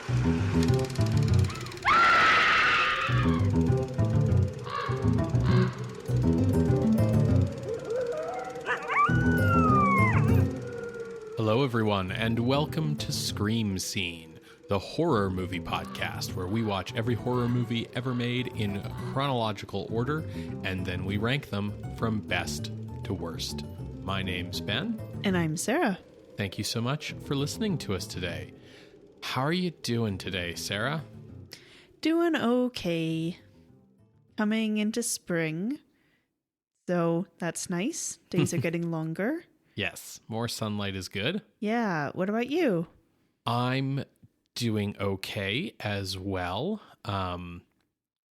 Hello, everyone, and welcome to Scream Scene, the horror movie podcast where we watch every horror movie ever made in chronological order, and then we rank them from best to worst. My name's Ben. And I'm Sarah. Thank you so much for listening to us today. How are you doing today, Sarah? Doing okay. Coming into spring. So that's nice. Days are getting longer. Yes, more sunlight is good. Yeah. What about you? I'm doing okay as well.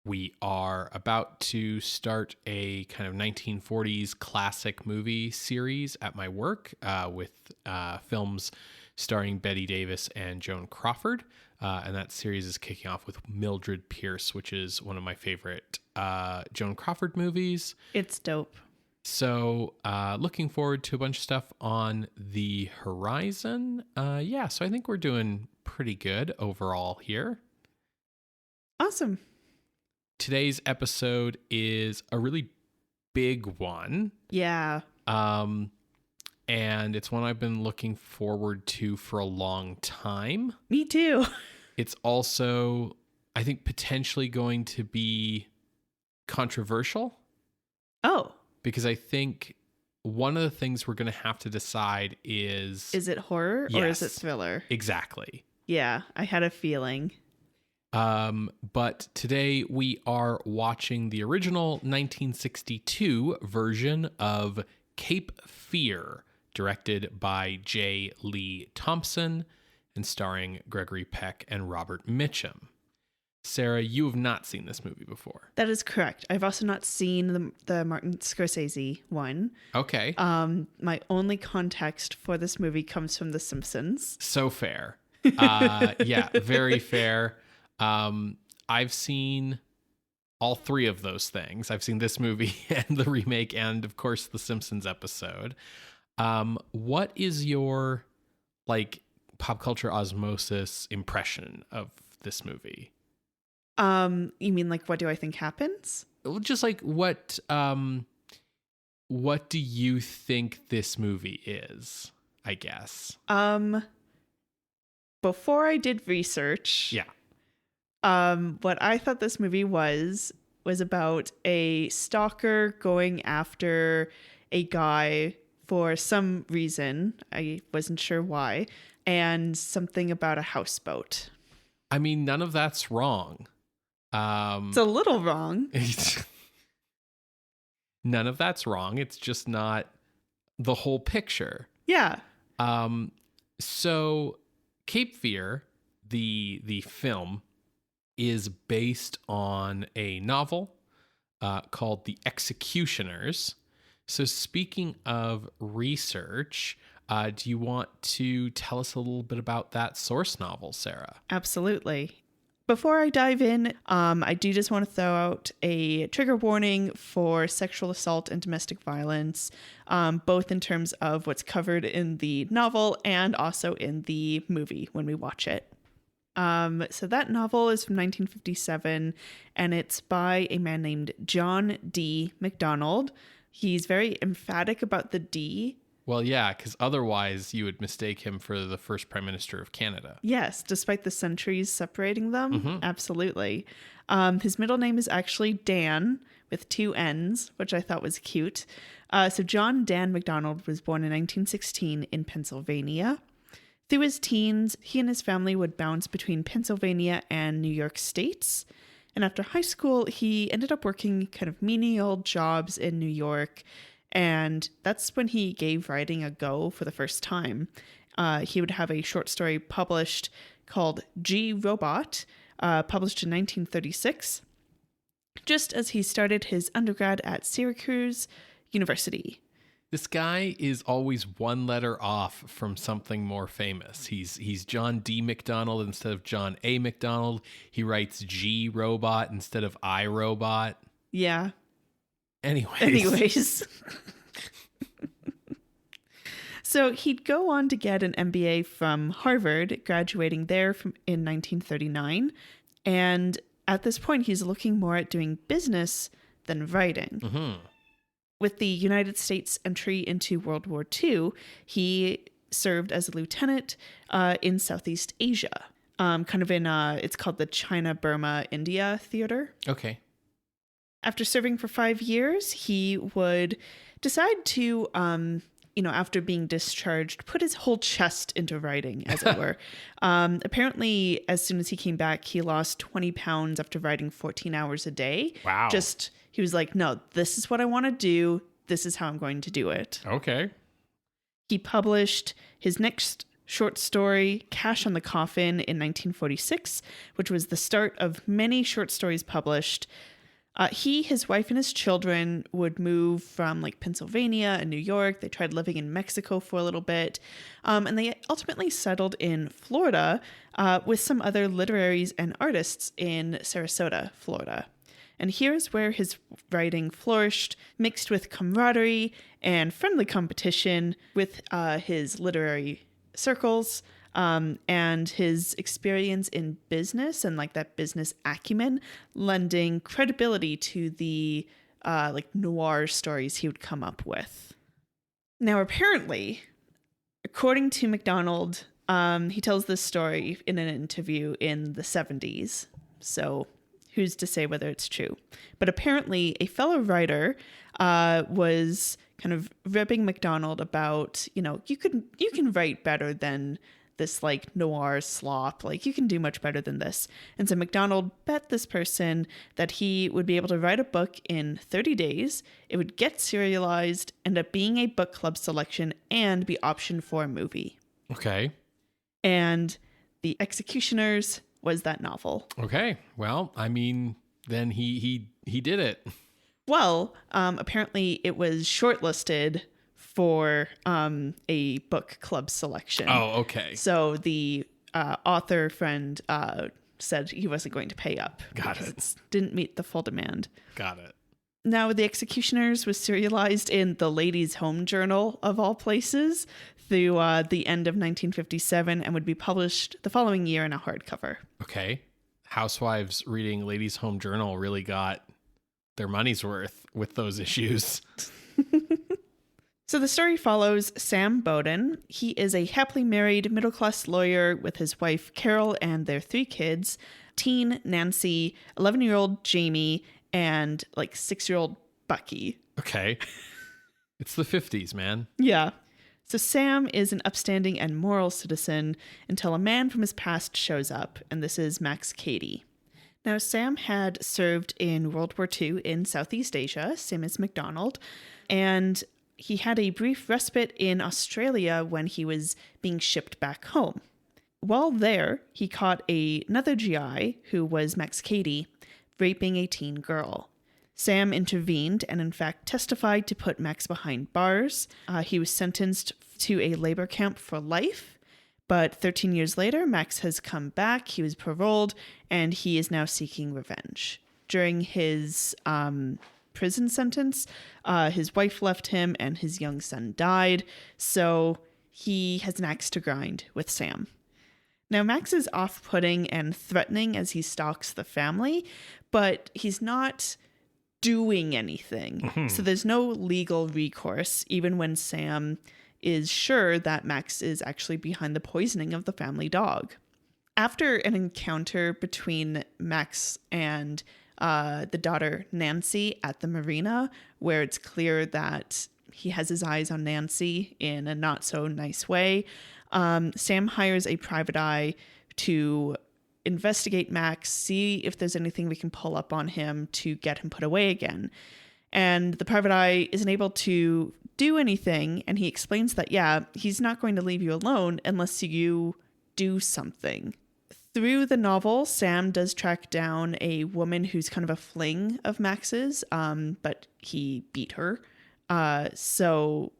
We are about to start a kind of 1940s classic movie series at my work with films starring Bette Davis and Joan Crawford. And that series is kicking off with Mildred Pierce, which is one of my favorite Joan Crawford movies. It's dope. So looking forward to a bunch of stuff on the horizon. So I think we're doing pretty good overall here. Awesome. Today's episode is a really big one. Yeah. And it's one I've been looking forward to for a long time. Me too. It's also, I think, potentially going to be controversial. Oh. Because I think one of the things we're going to have to decide is... Is it horror or is it thriller? Exactly. Yeah, I had a feeling. But today we are watching the original 1962 version of Cape Fear, directed by J Lee Thompson and starring Gregory Peck and Robert Mitchum. Sarah, you have not seen this movie before. That is correct. I've also not seen the Martin Scorsese one. Okay. My only context for this movie comes from The Simpsons. So fair. Yeah, very fair. I've seen all three of those things. I've seen this movie and the remake and, of course, The Simpsons episode. What is your, pop culture osmosis impression of this movie? You mean what do I think happens? Just what do you think this movie is, I guess? Before I did research, what I thought this movie was about a stalker going after a guy for some reason. I wasn't sure why, and something about a houseboat. I mean, none of that's wrong. It's a little wrong. None of that's wrong. It's just not the whole picture. Yeah. So Cape Fear, the film, is based on a novel called The Executioners. So speaking of research, do you want to tell us a little bit about that source novel, Sarah? Absolutely. Before I dive in, I do just want to throw out a trigger warning for sexual assault and domestic violence, both in terms of what's covered in the novel and also in the movie when we watch it. So that novel is from 1957, and it's by a man named John D MacDonald. He's very emphatic about the D. Well, yeah, because otherwise you would mistake him for the first Prime Minister of Canada. Yes, despite the centuries separating them. Mm-hmm. Absolutely. His middle name is actually Dan with two N's, which I thought was cute. So John Dan MacDonald was born in 1916 in Pennsylvania. Through his teens, he and his family would bounce between Pennsylvania and New York states. And after high school, he ended up working kind of menial jobs in New York. And that's when he gave writing a go for the first time. He would have a short story published called G Robot, published in 1936, just as he started his undergrad at Syracuse University. This guy is always one letter off from something more famous. He's John D MacDonald instead of John A MacDonald. He writes G Robot instead of I Robot. So he'd go on to get an MBA from Harvard, graduating there in 1939. And at this point, he's looking more at doing business than writing. Mm-hmm. With the United States entry into World War II, he served as a lieutenant in Southeast Asia, kind of in, it's called the China, Burma, India Theater. Okay. After serving for 5 years, he would decide to, after being discharged, put his whole chest into writing, as it were. Apparently, as soon as he came back, he lost 20 pounds after writing 14 hours a day. Wow. He was like, no, this is what I want to do. This is how I'm going to do it. Okay. He published his next short story, Cash on the Coffin, in 1946, which was the start of many short stories published. He, his wife, and his children would move from like Pennsylvania and New York. They tried living in Mexico for a little bit. And they ultimately settled in Florida with some other literaries and artists in Sarasota, Florida. And here's where his writing flourished, mixed with camaraderie and friendly competition with his literary circles. And his experience in business and like that business acumen, lending credibility to the noir stories he would come up with. Now, apparently, according to MacDonald, he tells this story in an interview in the 70s. So who's to say whether it's true? But apparently, a fellow writer was kind of ribbing MacDonald about, you can write better than this like noir slop, like you can do much better than this. And so MacDonald bet this person that he would be able to write a book in 30 days. It would get serialized, end up being a book club selection, and be optioned for a movie. Okay. And The Executioners was that novel. Okay. Well, I mean, then he did it. Well, apparently it was shortlisted for a book club selection. Oh, okay. So the author friend said he wasn't going to pay up. Got it. It didn't meet the full demand. Got it. Now, The Executioners was serialized in the Ladies' Home Journal, of all places, through the end of 1957 and would be published the following year in a hardcover. Okay. Housewives reading Ladies' Home Journal really got their money's worth with those issues. So the story follows Sam Bowden. He is a happily married middle-class lawyer with his wife Carol and their 3 kids, teen Nancy, 11-year-old Jamie, and like 6-year-old Bucky. Okay. It's the 50s, man. Yeah. So Sam is an upstanding and moral citizen until a man from his past shows up, and this is Max Cady. Now, Sam had served in World War II in Southeast Asia, same as MacDonald, and he had a brief respite in Australia when he was being shipped back home. While there, he caught another GI, who was Max Cady, raping a teen girl. Sam intervened and in fact testified to put Max behind bars. He was sentenced to a labor camp for life, but 13 years later, Max has come back, he was paroled, and he is now seeking revenge. During his prison sentence, his wife left him and his young son died, so he has an axe to grind with Sam. Now, Max is off-putting and threatening as he stalks the family, but he's not doing anything. Mm-hmm. So there's no legal recourse, even when Sam is sure that Max is actually behind the poisoning of the family dog. After an encounter between Max and the daughter Nancy at the marina, where it's clear that he has his eyes on Nancy in a not so nice way, Sam hires a private eye to investigate Max, see if there's anything we can pull up on him to get him put away again. And the private eye isn't able to do anything, and he explains that, yeah, he's not going to leave you alone unless you do something. Through the novel, Sam does track down a woman who's kind of a fling of Max's, but he beat her. So,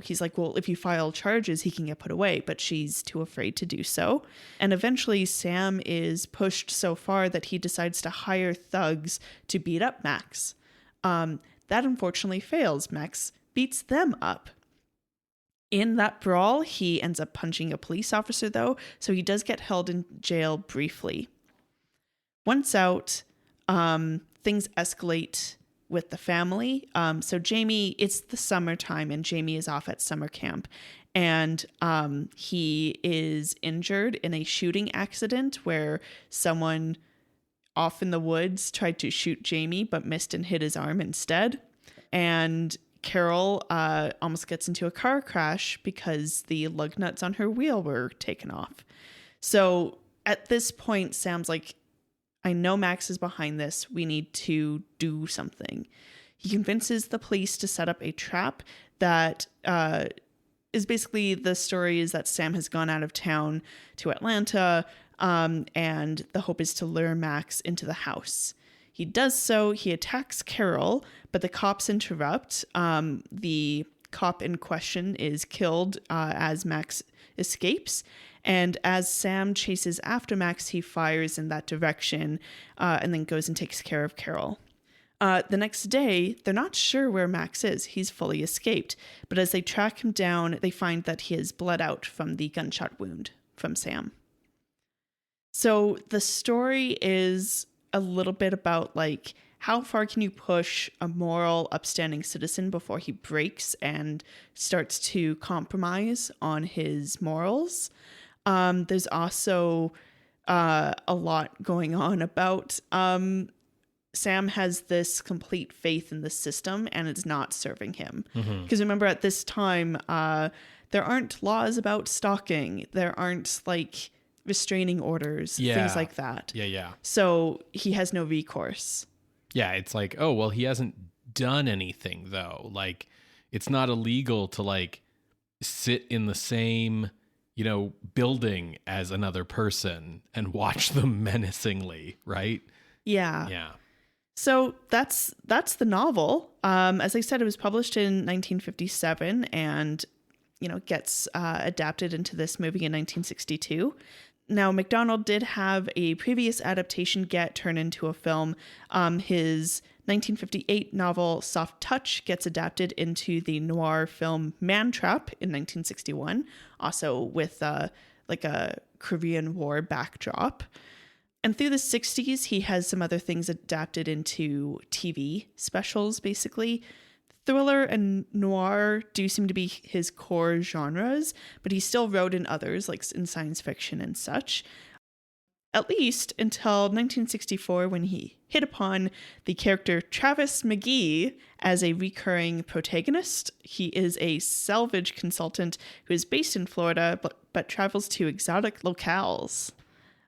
he's like, well, if you file charges, he can get put away, but she's too afraid to do so. And eventually, Sam is pushed so far that he decides to hire thugs to beat up Max. That unfortunately fails. Max beats them up. In that brawl, he ends up punching a police officer, though, so he does get held in jail briefly. Once out, things escalate with the family. So Jamie, it's the summertime, and Jamie is off at summer camp. And he is injured in a shooting accident where someone off in the woods tried to shoot Jamie, but missed and hit his arm instead. And Carol almost gets into a car crash because the lug nuts on her wheel were taken off. So at this point, Sam's like, I know Max is behind this. We need to do something. He convinces the police to set up a trap that is basically, the story is that Sam has gone out of town to Atlanta, and the hope is to lure Max into the house. He does so. He attacks Carol, but the cops interrupt. The cop in question is killed as Max escapes. And as Sam chases after Max, he fires in that direction and then goes and takes care of Carol. The next day, they're not sure where Max is. He's fully escaped. But as they track him down, they find that he has bled out from the gunshot wound from Sam. So the story is a little bit about, like, how far can you push a moral, upstanding citizen before he breaks and starts to compromise on his morals? There's also a lot going on about Sam has this complete faith in the system, and it's not serving him. Because remember, at this time, there aren't laws about stalking. There aren't, like, restraining orders, things like that. Yeah. So he has no recourse. Yeah, it's like, oh, well, he hasn't done anything, though. Like, it's not illegal to, like, sit in the same, building as another person and watch them menacingly, right? Yeah. So that's the novel. As I said, it was published in 1957 and, gets adapted into this movie in 1962. Now, MacDonald did have a previous adaptation get turned into a film. His 1958 novel Soft Touch gets adapted into the noir film Man Trap in 1961, also with like a Korean War backdrop. And through the 60s, he has some other things adapted into TV specials, basically. Thriller and noir do seem to be his core genres, but he still wrote in others, like in science fiction and such. At least until 1964, when he hit upon the character Travis McGee as a recurring protagonist. He is a salvage consultant who is based in Florida, but travels to exotic locales.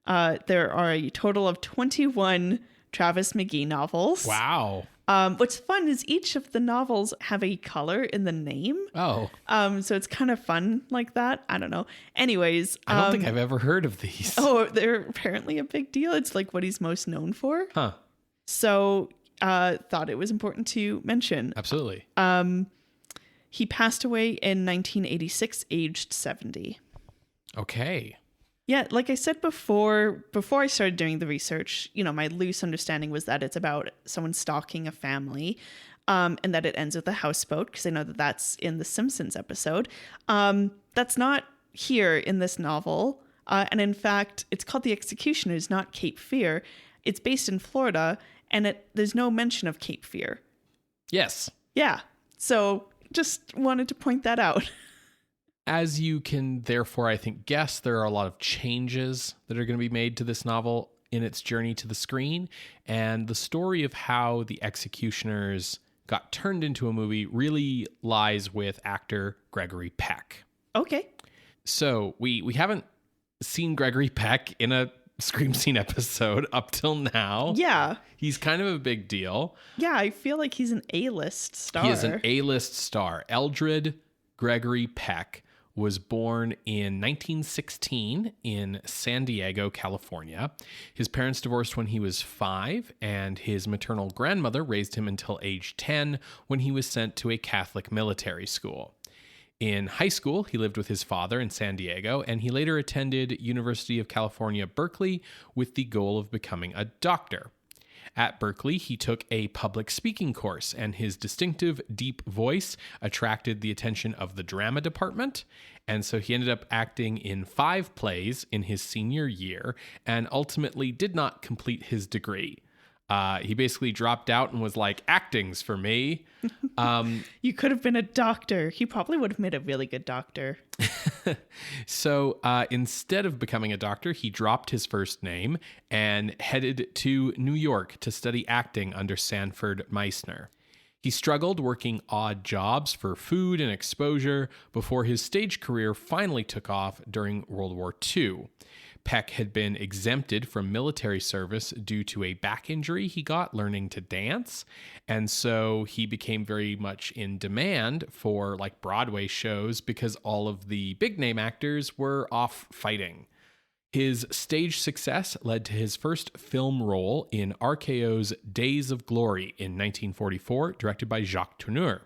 There are a total of 21 Travis McGee novels. Wow. What's fun is each of the novels have a color in the name. Oh. So it's kind of fun like that. I don't know. Anyways. I don't think I've ever heard of these. Oh, they're apparently a big deal. It's like what he's most known for. Huh. So thought it was important to mention. Absolutely. He passed away in 1986, aged 70. Okay. Yeah, like I said before I started doing the research, my loose understanding was that it's about someone stalking a family, and that it ends with a houseboat, because I know that that's in the Simpsons episode. That's not here in this novel. And in fact, it's called The Executioners, not Cape Fear. It's based in Florida, and there's no mention of Cape Fear. Yes. Yeah. So just wanted to point that out. As you can therefore, I think, guess, there are a lot of changes that are going to be made to this novel in its journey to the screen. And the story of how The Executioners got turned into a movie really lies with actor Gregory Peck. Okay. So we haven't seen Gregory Peck in a Scream Scene episode up till now. Yeah. He's kind of a big deal. Yeah, I feel like he's an A-list star. He is an A-list star. Eldred Gregory Peck was born in 1916 in San Diego, California. His parents divorced when he was 5, and his maternal grandmother raised him until age 10, when he was sent to a Catholic military school. In high school, he lived with his father in San Diego, and he later attended University of California, Berkeley, with the goal of becoming a doctor. At Berkeley, he took a public speaking course, and his distinctive, deep voice attracted the attention of the drama department. And so he ended up acting in 5 plays in his senior year and ultimately did not complete his degree. He basically dropped out and was like, acting's for me. You could have been a doctor. He probably would have made a really good doctor. So instead of becoming a doctor, he dropped his first name and headed to New York to study acting under Sanford Meisner. He struggled working odd jobs for food and exposure before his stage career finally took off during World War II. Peck had been exempted from military service due to a back injury he got learning to dance, and so he became very much in demand for like Broadway shows because all of the big name actors were off fighting. His stage success led to his first film role in RKO's Days of Glory in 1944, directed by Jacques Tourneur.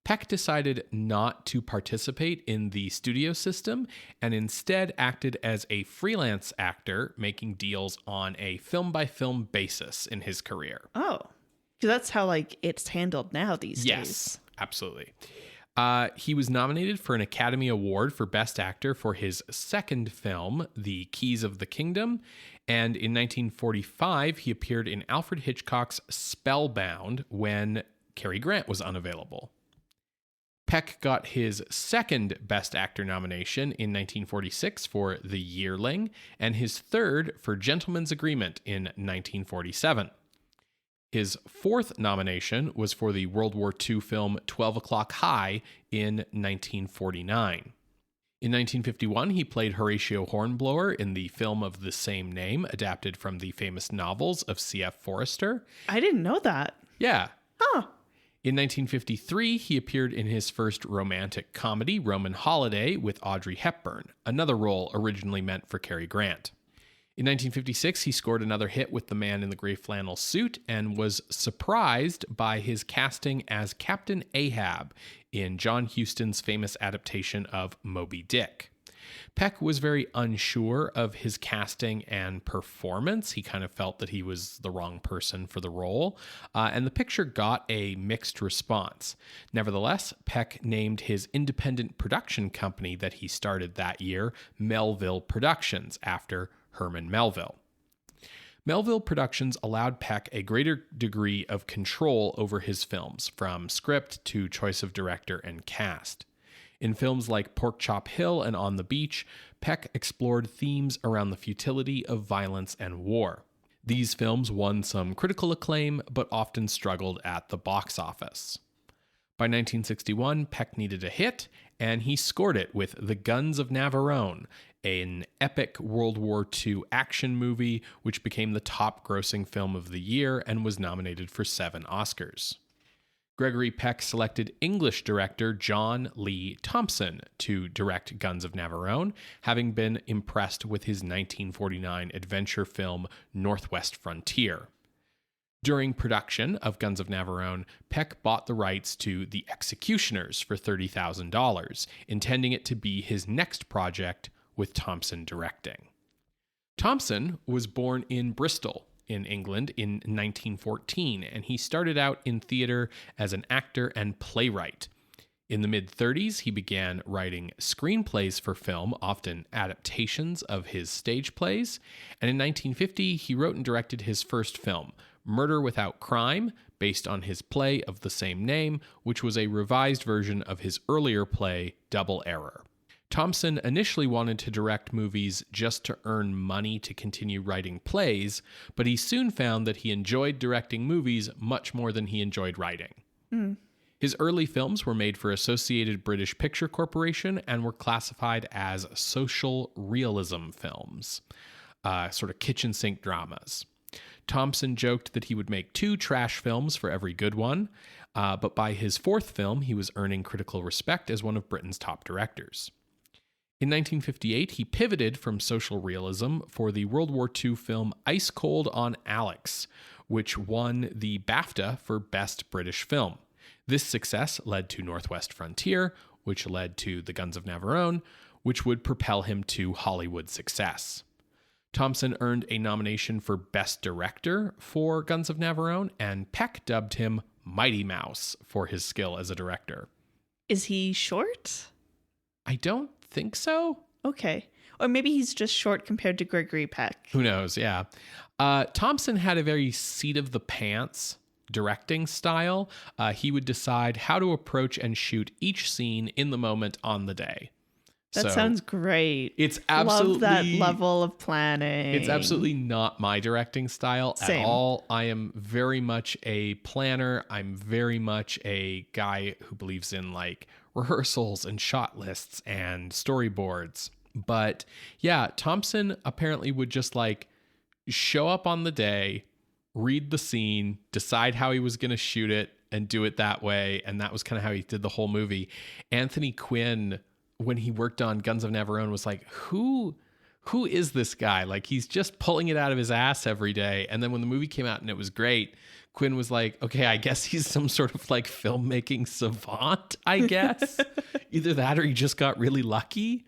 Peck decided not to participate in the studio system and instead acted as a freelance actor, making deals on a film-by-film basis in his career. Oh, because that's how like it's handled now these days. Yes, absolutely. He was nominated for an Academy Award for Best Actor for his second film, The Keys of the Kingdom, and in 1945 he appeared in Alfred Hitchcock's Spellbound when Cary Grant was unavailable. Peck got his second Best Actor nomination in 1946 for The Yearling, and his third for Gentleman's Agreement in 1947. His fourth nomination was for the World War II film 12 O'Clock High in 1949. In 1951, he played Horatio Hornblower in the film of the same name, adapted from the famous novels of C.F. Forester. I didn't know that. Yeah. Huh. In 1953, he appeared in his first romantic comedy, Roman Holiday, with Audrey Hepburn, another role originally meant for Cary Grant. In 1956, he scored another hit with The Man in the Gray Flannel Suit and was surprised by his casting as Captain Ahab in John Huston's famous adaptation of Moby Dick. Peck was very unsure of his casting and performance. He kind of felt that he was the wrong person for the role, and the picture got a mixed response. Nevertheless, Peck named his independent production company that he started that year Melville Productions, after Herman Melville. Melville Productions allowed Peck a greater degree of control over his films, from script to choice of director and cast. In films like Pork Chop Hill and On the Beach, Peck explored themes around the futility of violence and war. These films won some critical acclaim, but often struggled at the box office. By 1961, Peck needed a hit, and he scored it with The Guns of Navarone, an epic World War II action movie which became the top-grossing film of the year and was nominated for 7 Oscars. Gregory Peck selected English director John Lee Thompson to direct Guns of Navarone, having been impressed with his 1949 adventure film Northwest Frontier. During production of Guns of Navarone, Peck bought the rights to The Executioners for $30,000, intending it to be his next project with Thompson directing. Thompson was born in Bristol, in England in 1914, and he started out in theater as an actor and playwright. In the mid-30s, he began writing screenplays for film, often adaptations of his stage plays, and in 1950, he wrote and directed his first film, Murder Without Crime, based on his play of the same name, which was a revised version of his earlier play, Double Error. Thompson initially wanted to direct movies just to earn money to continue writing plays, but he soon found that he enjoyed directing movies much more than he enjoyed writing. His early films were made for Associated British Picture Corporation and were classified as social realism films, sort of kitchen sink dramas. Thompson joked that he would make 2 trash films for every good one, but by his 4th film, he was earning critical respect as one of Britain's top directors. In 1958, he pivoted from social realism for the World War II film Ice Cold on Alex, which won the BAFTA for Best British Film. This success led to Northwest Frontier, which led to The Guns of Navarone, which would propel him to Hollywood success. Thompson earned a nomination for Best Director for Guns of Navarone, and Peck dubbed him Mighty Mouse for his skill as a director. Is he short? I don't think so. Okay. Or maybe he's just short compared to Gregory Peck. Who knows? Yeah. Thompson had a very seat-of-the-pants directing style. He would decide how to approach and shoot each scene in the moment on the day. That sounds great. It's absolutely... Love that level of planning. It's absolutely not my directing style Same. at all. I am very much a planner. I'm very much a guy who believes in like rehearsals and shot lists and storyboards. But yeah, Thompson apparently would just like show up on the day, read the scene, decide how he was going to shoot it and do it that way. And that was kind of how he did the whole movie. Anthony Quinn, when he worked on Guns of Navarone, was like, who is this guy? Like, he's just pulling it out of his ass every day. And then when the movie came out and it was great, Quinn was like, okay, I guess he's some sort of like filmmaking savant, I guess. Either that or he just got really lucky.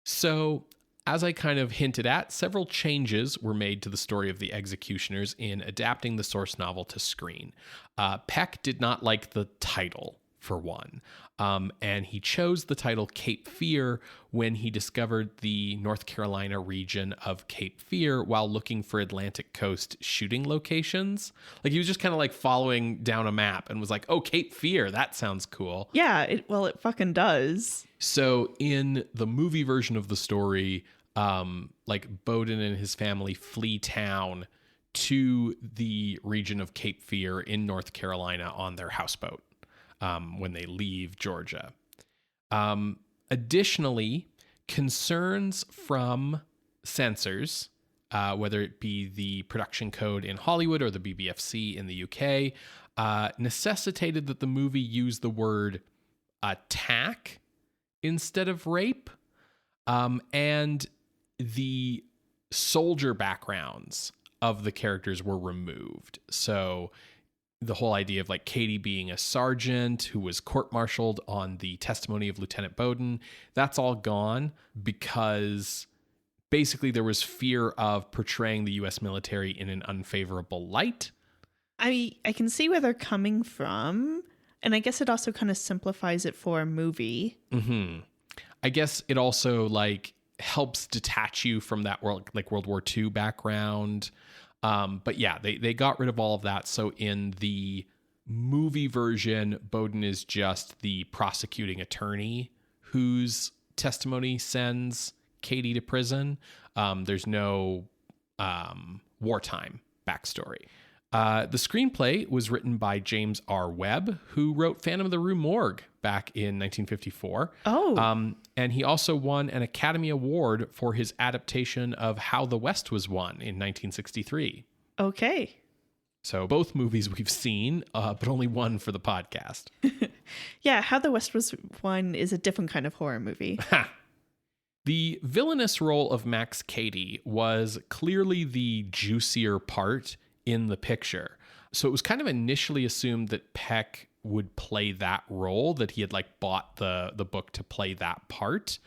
So, as I kind of hinted at, several changes were made to the story of the executioners in adapting the source novel to screen. Peck did not like the title, for one. And he chose the title Cape Fear when he discovered the North Carolina region of Cape Fear while looking for Atlantic coast shooting locations. Like, he was just kind of like following down a map and was like, oh, Cape Fear, that sounds cool. Yeah, it fucking does. So in the movie version of the story, like Bowden and his family flee town to the region of Cape Fear in North Carolina on their houseboat. When they leave Georgia. Additionally, concerns from censors, whether it be the production code in Hollywood or the BBFC in the UK, necessitated that the movie use the word attack instead of rape. And the soldier backgrounds of the characters were removed. So the whole idea of like Katie being a sergeant who was court-martialed on the testimony of Lieutenant Bowden, that's all gone because basically there was fear of portraying the U.S. military in an unfavorable light. I can see where they're coming from, and I guess it also kind of simplifies it for a movie. Mm-hmm. I guess it also like helps detach you from that World War II background. But yeah, they got rid of all of that. So in the movie version, Bowden is just the prosecuting attorney whose testimony sends Katie to prison. There's no wartime backstory. The screenplay was written by James R. Webb, who wrote Phantom of the Rue Morgue back in 1954. Oh. And he also won an Academy Award for his adaptation of How the West Was Won in 1963. Okay. So both movies we've seen, but only one for the podcast. Yeah, How the West Was Won is a different kind of horror movie. The villainous role of Max Cady was clearly the juicier part in the picture. So it was kind of initially assumed that Peck would play that role, that he had like bought the book to play that part.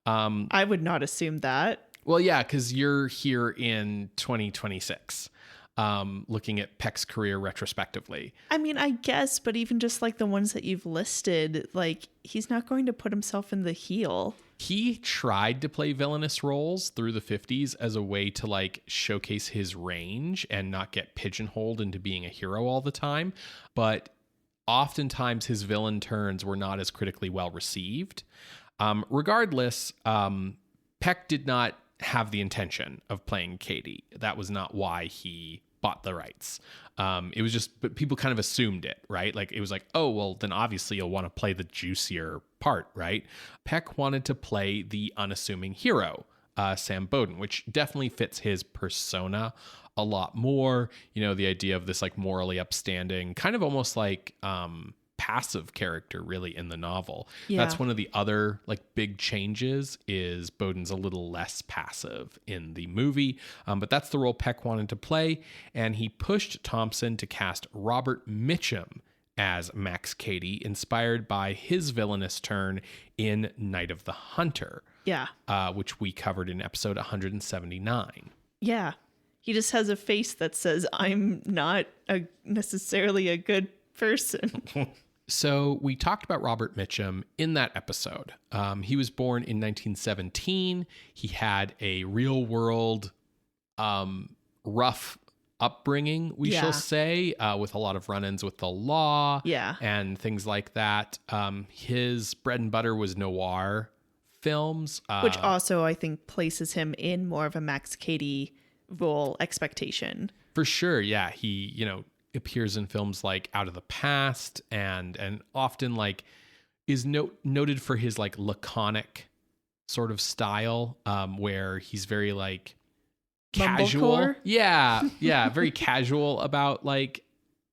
I would not assume that. Well, yeah, because you're here in 2026, looking at Peck's career retrospectively. I mean, I guess, but even just like the ones that you've listed, like he's not going to put himself in the heel. He tried to play villainous roles through the 50s as a way to like showcase his range and not get pigeonholed into being a hero all the time. But oftentimes his villain turns were not as critically well received. Regardless, Peck did not have the intention of playing Katie. That was not why he bought the rights. It was just, but people kind of assumed it, right? Like it was like, oh, well, then obviously you'll want to play the juicier part, right? Peck wanted to play the unassuming hero, Sam Bowden, which definitely fits his persona a lot more. You know, the idea of this like morally upstanding, kind of almost like passive character really in the novel. Yeah. That's one of the other like big changes is Bowden's a little less passive in the movie. But that's the role Peck wanted to play. And he pushed Thompson to cast Robert Mitchum as Max Cady, inspired by his villainous turn in Night of the Hunter. Yeah. Which we covered in episode 179. Yeah. He just has a face that says, I'm not necessarily a good person. So we talked about Robert Mitchum in that episode. He was born in 1917. He had a real world, rough upbringing, we shall say, with a lot of run-ins with the law and things like that. His bread and butter was noir films. Which also, I think, places him in more of a Max Cady role expectation. For sure, yeah. He, appears in films like Out of the Past and often like is noted for his like laconic sort of style, where he's very like casual. Mumblecore? Yeah, very casual about like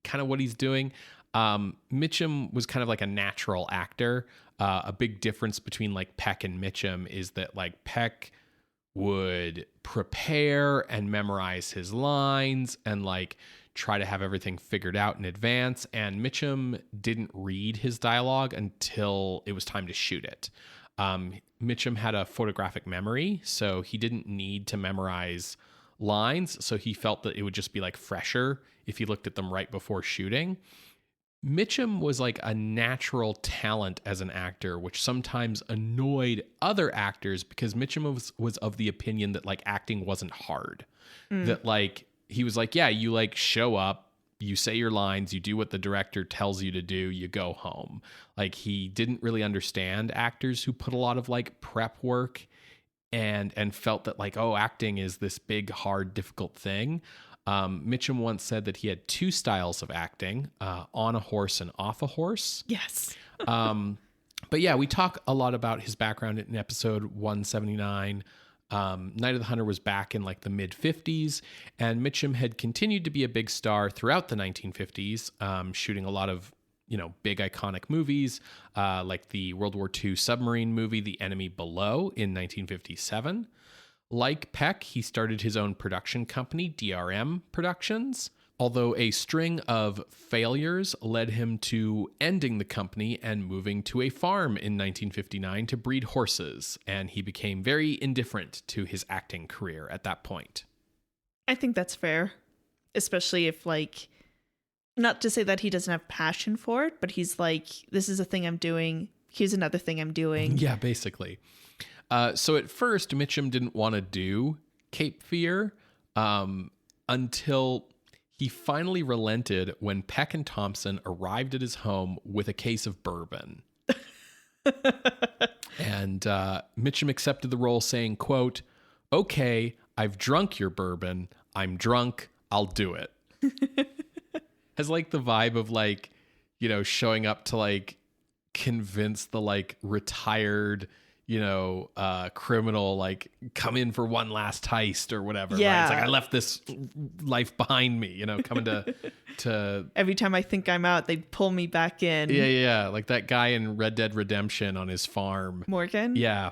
kind of what he's doing. Mitchum was kind of like a natural actor. A big difference between like Peck and Mitchum is that like Peck would prepare and memorize his lines and like try to have everything figured out in advance. And Mitchum didn't read his dialogue until it was time to shoot it. Mitchum had a photographic memory, so he didn't need to memorize lines. So he felt that it would just be like fresher if he looked at them right before shooting. Mitchum was like a natural talent as an actor, which sometimes annoyed other actors because Mitchum was of the opinion that like acting wasn't hard. That like, he was like, yeah, you like show up, you say your lines, you do what the director tells you to do, you go home. Like he didn't really understand actors who put a lot of like prep work and felt that like, oh, acting is this big, hard, difficult thing. Mitchum once said that he had two styles of acting, on a horse and off a horse. Yes. But yeah, we talk a lot about his background in episode 179. Night of the Hunter was back in like the mid 50s, and Mitchum had continued to be a big star throughout the 1950s, shooting a lot of, big iconic movies, like the World War II submarine movie, The Enemy Below in 1957. Like Peck, he started his own production company, DRM Productions, although a string of failures led him to ending the company and moving to a farm in 1959 to breed horses, and he became very indifferent to his acting career at that point. I think that's fair, especially if, like, not to say that he doesn't have passion for it, but he's like, this is a thing I'm doing, here's another thing I'm doing. Yeah, basically. So at first, Mitchum didn't want to do Cape Fear until he finally relented when Peck and Thompson arrived at his home with a case of bourbon. And Mitchum accepted the role saying, quote, "Okay, I've drunk your bourbon. I'm drunk. I'll do it." Has like the vibe of like, showing up to like convince the like retired criminal, like, come in for one last heist or whatever. Yeah. Right? It's like, I left this life behind me, coming to every time I think I'm out, they pull me back in. Yeah. Like that guy in Red Dead Redemption on his farm. Morgan? Yeah.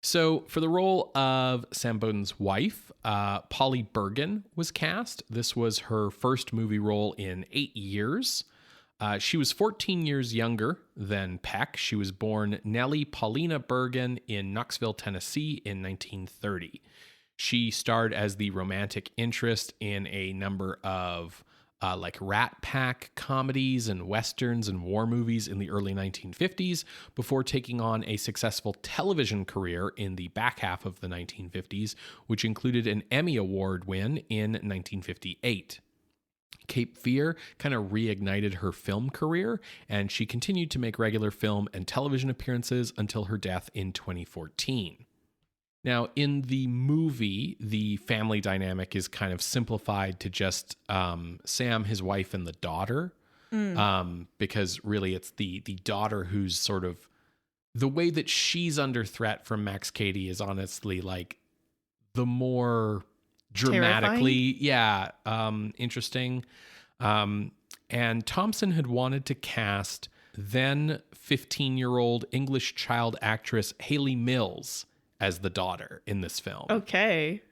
So for the role of Sam Bowden's wife, Polly Bergen was cast. This was her first movie role in 8 years. She was 14 years younger than Peck. She was born Nellie Paulina Bergen in Knoxville, Tennessee in 1930. She starred as the romantic interest in a number of like Rat Pack comedies and westerns and war movies in the early 1950s before taking on a successful television career in the back half of the 1950s, which included an Emmy Award win in 1958. Cape Fear kind of reignited her film career, and she continued to make regular film and television appearances until her death in 2014. Now, in the movie, the family dynamic is kind of simplified to just Sam, his wife, and the daughter, because really it's the daughter who's sort of, the way that she's under threat from Max Cady is honestly like the more dramatically, interesting. And Thompson had wanted to cast then 15-year-old English child actress Hayley Mills as the daughter in this film. Okay.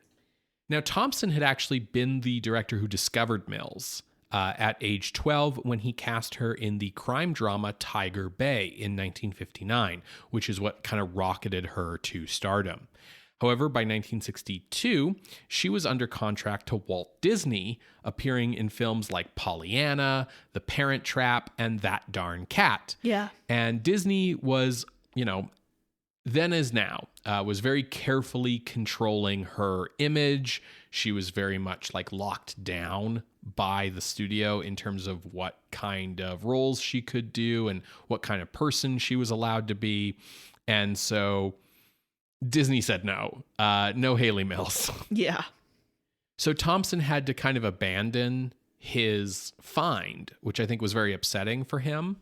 Now, Thompson had actually been the director who discovered Mills. at age 12 when he cast her in the crime drama Tiger Bay in 1959, which is what kind of rocketed her to stardom. However, by 1962, she was under contract to Walt Disney, appearing in films like Pollyanna, The Parent Trap, and That Darn Cat. Yeah. And Disney was, then as now, was very carefully controlling her image. She was very much like locked down by the studio in terms of what kind of roles she could do and what kind of person she was allowed to be. And so Disney said no Haley Mills. Yeah. So Thompson had to kind of abandon his find, which I think was very upsetting for him.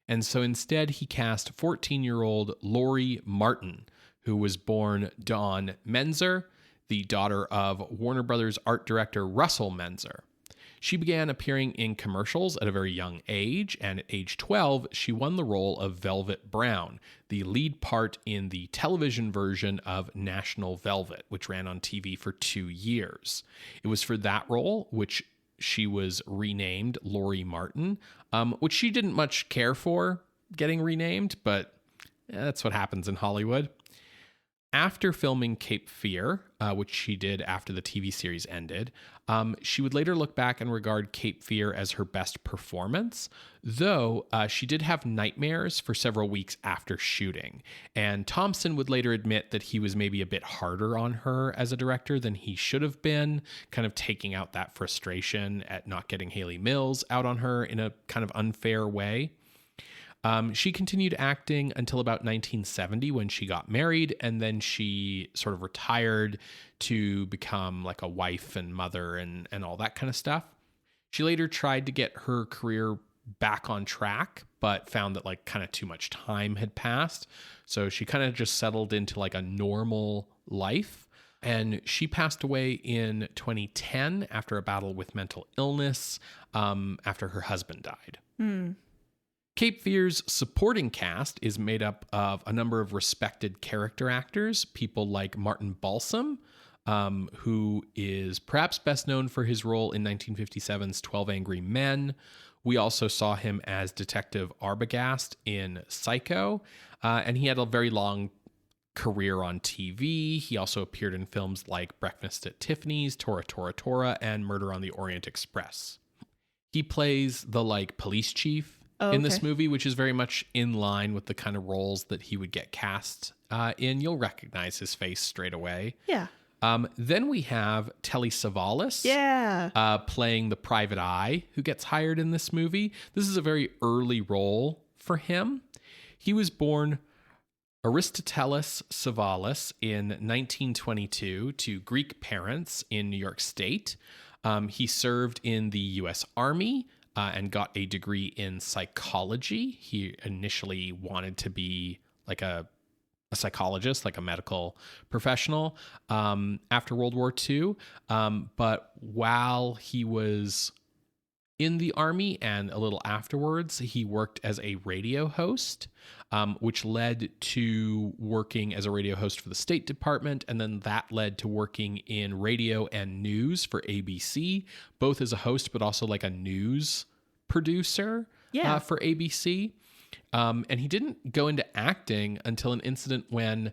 And so instead he cast 14-year-old Lori Martin, who was born Dawn Menzer, the daughter of Warner Brothers art director Russell Menzer. She began appearing in commercials at a very young age, and at age 12, she won the role of Velvet Brown, the lead part in the television version of National Velvet, which ran on TV for 2 years. It was for that role, which she was renamed Lori Martin, which she didn't much care for getting renamed, but that's what happens in Hollywood. After filming Cape Fear, which she did after the TV series ended, she would later look back and regard Cape Fear as her best performance, though she did have nightmares for several weeks after shooting. And Thompson would later admit that he was maybe a bit harder on her as a director than he should have been, kind of taking out that frustration at not getting Haley Mills out on her in a kind of unfair way. She continued acting until about 1970 when she got married, and then she sort of retired to become like a wife and mother and all that kind of stuff. She later tried to get her career back on track, but found that like kind of too much time had passed. So she kind of just settled into like a normal life. And she passed away in 2010 after a battle with mental illness after her husband died. Cape Fear's supporting cast is made up of a number of respected character actors, people like Martin Balsam, who is perhaps best known for his role in 1957's 12 Angry Men. We also saw him as Detective Arbogast in Psycho, and he had a very long career on TV. He also appeared in films like Breakfast at Tiffany's, Tora Tora Tora, and Murder on the Orient Express. He plays the police chief in this movie, which is very much in line with the kind of roles that he would get cast in. You'll recognize his face straight away. Yeah. Then we have Telly Savalas playing the private eye who gets hired in this movie. This is a very early role for him. He was born Aristotelis Savalas in 1922 to Greek parents in New York State. He served in the U.S. Army and got a degree in psychology. He initially wanted to be like a psychologist, like a medical professional after World War II. But while he was in the Army and a little afterwards, he worked as a radio host, which led to working as a radio host for the State Department. And then that led to working in radio and news for ABC, both as a host, but also like a news producer for ABC. And he didn't go into acting until an incident when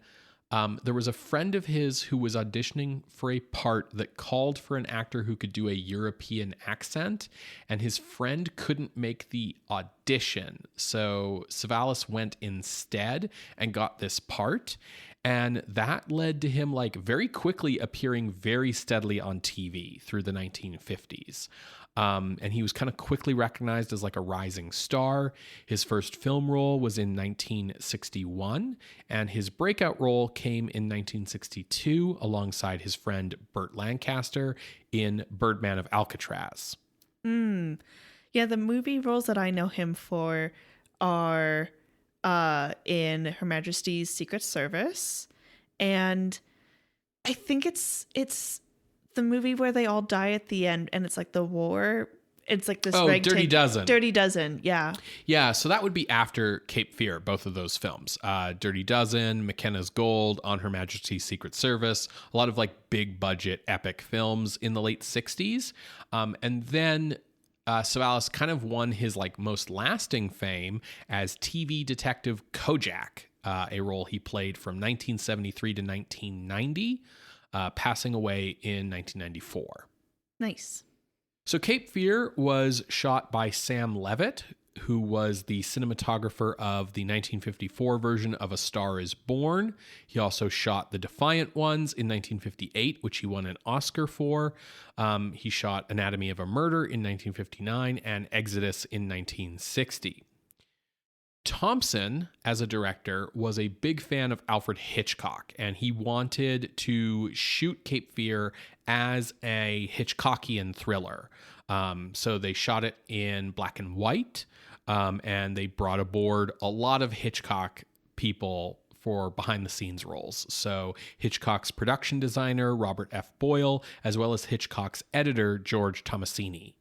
there was a friend of his who was auditioning for a part that called for an actor who could do a European accent, and his friend couldn't make the audition. So Savalas went instead and got this part. And that led to him very quickly appearing very steadily on TV through the 1950s. And he was kind of quickly recognized as a rising star. His first film role was in 1961, and his breakout role came in 1962 alongside his friend Burt Lancaster in Birdman of Alcatraz. Yeah, the movie roles that I know him for are in Her Majesty's Secret Service, and I think it's the movie where they all die at the end, and it's the war. It's this Dirty Dozen. Dirty Dozen, yeah. Yeah, so that would be after Cape Fear, both of those films. Dirty Dozen, McKenna's Gold, On Her Majesty's Secret Service, a lot of big budget epic films in the late 60s. And then Savalas kind of won his like most lasting fame as TV detective Kojak, a role he played from 1973 to 1990, passing away in 1994. Nice. So Cape Fear was shot by Sam Levitt, who was the cinematographer of the 1954 version of A Star is Born. He also shot The Defiant Ones in 1958, which he won an Oscar for. He shot Anatomy of a Murder in 1959 and Exodus in 1960. Thompson, as a director, was a big fan of Alfred Hitchcock, and he wanted to shoot Cape Fear as a Hitchcockian thriller. So they shot it in black and white, and they brought aboard a lot of Hitchcock people for behind-the-scenes roles. So Hitchcock's production designer, Robert F. Boyle, as well as Hitchcock's editor, George Tomasini.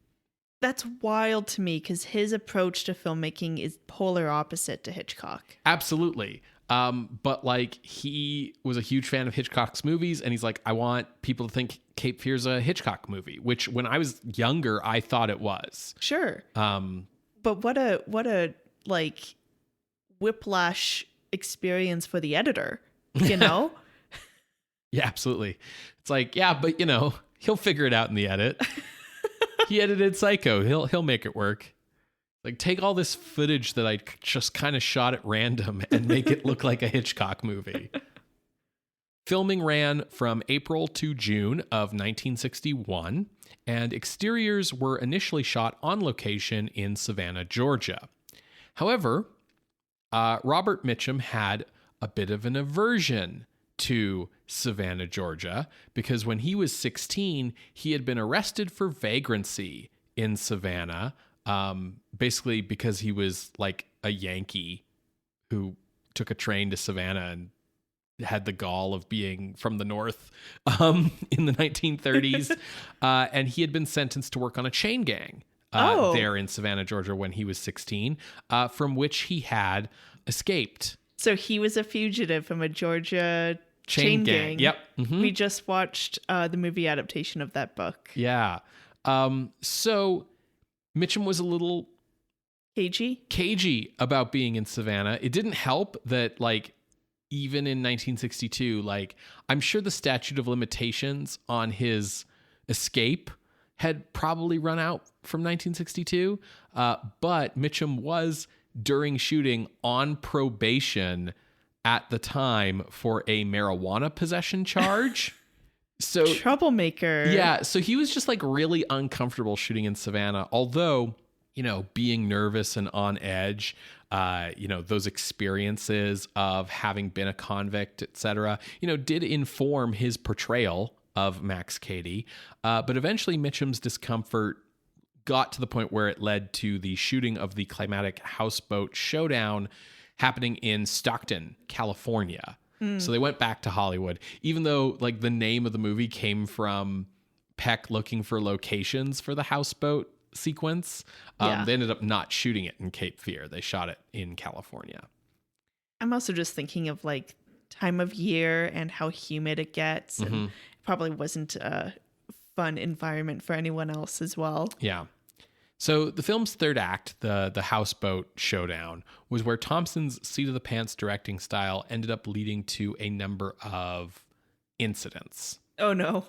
That's wild to me because his approach to filmmaking is polar opposite to Hitchcock. Absolutely. But like he was a huge fan of Hitchcock's movies, and he's like, I want people to think Cape Fear's a Hitchcock movie, which when I was younger, I thought it was. Sure. But what a like whiplash experience for the editor, you know? Yeah, absolutely. It's like, yeah, but you know, he'll figure it out in the edit. He edited Psycho. He'll make it work. Like, take all this footage that I just kind of shot at random and make it look like a Hitchcock movie. Filming ran from April to June of 1961, and exteriors were initially shot on location in Savannah, Georgia. However, Robert Mitchum had a bit of an aversion to Savannah, Georgia, because when he was 16, he had been arrested for vagrancy in Savannah, basically because he was like a Yankee who took a train to Savannah and had the gall of being from the North in the 1930s. And he had been sentenced to work on a chain gang there in Savannah, Georgia when he was 16, from which he had escaped. So he was a fugitive from a Georgia chain gang. Yep. Mm-hmm. We just watched the movie adaptation of that book. Yeah. So Mitchum was a little cagey about being in Savannah. It didn't help that, like, even in 1962, like, I'm sure the statute of limitations on his escape had probably run out from 1962. But Mitchum was, during shooting, on probation at the time for a marijuana possession charge. So troublemaker. Yeah. So he was just like really uncomfortable shooting in Savannah, although, you know, being nervous and on edge, you know, those experiences of having been a convict, etc., you know, did inform his portrayal of Max Cady. But eventually Mitchum's discomfort got to the point where it led to the shooting of the climatic houseboat showdown happening in Stockton, California. So they went back to Hollywood, even though like the name of the movie came from Peck looking for locations for the houseboat sequence. They ended up not shooting it in Cape Fear. They shot it in California. I'm also just thinking of like time of year and how humid it gets. And it probably wasn't a fun environment for anyone else as well. Yeah. So the film's third act, the houseboat showdown, was where Thompson's seat-of-the-pants directing style ended up leading to a number of incidents. Oh, no.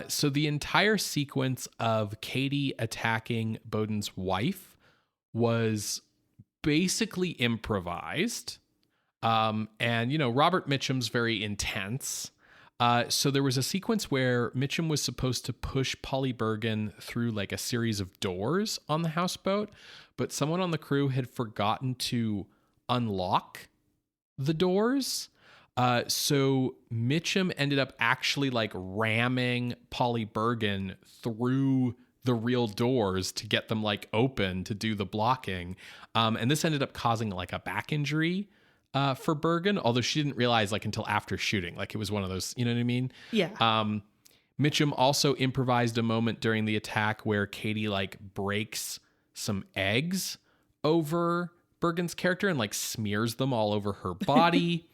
So the entire sequence of Cady attacking Bowden's wife was basically improvised. And, you know, Robert Mitchum's very intense. So there was a sequence where Mitchum was supposed to push Polly Bergen through like a series of doors on the houseboat, but someone on the crew had forgotten to unlock the doors. So Mitchum ended up actually like ramming Polly Bergen through the real doors to get them like open to do the blocking. And this ended up causing like a back injury for Bergen, although she didn't realize like until after shooting, like it was one of those, you know what I mean? Yeah. Mitchum also improvised a moment during the attack where Cady like breaks some eggs over Bergen's character and like smears them all over her body.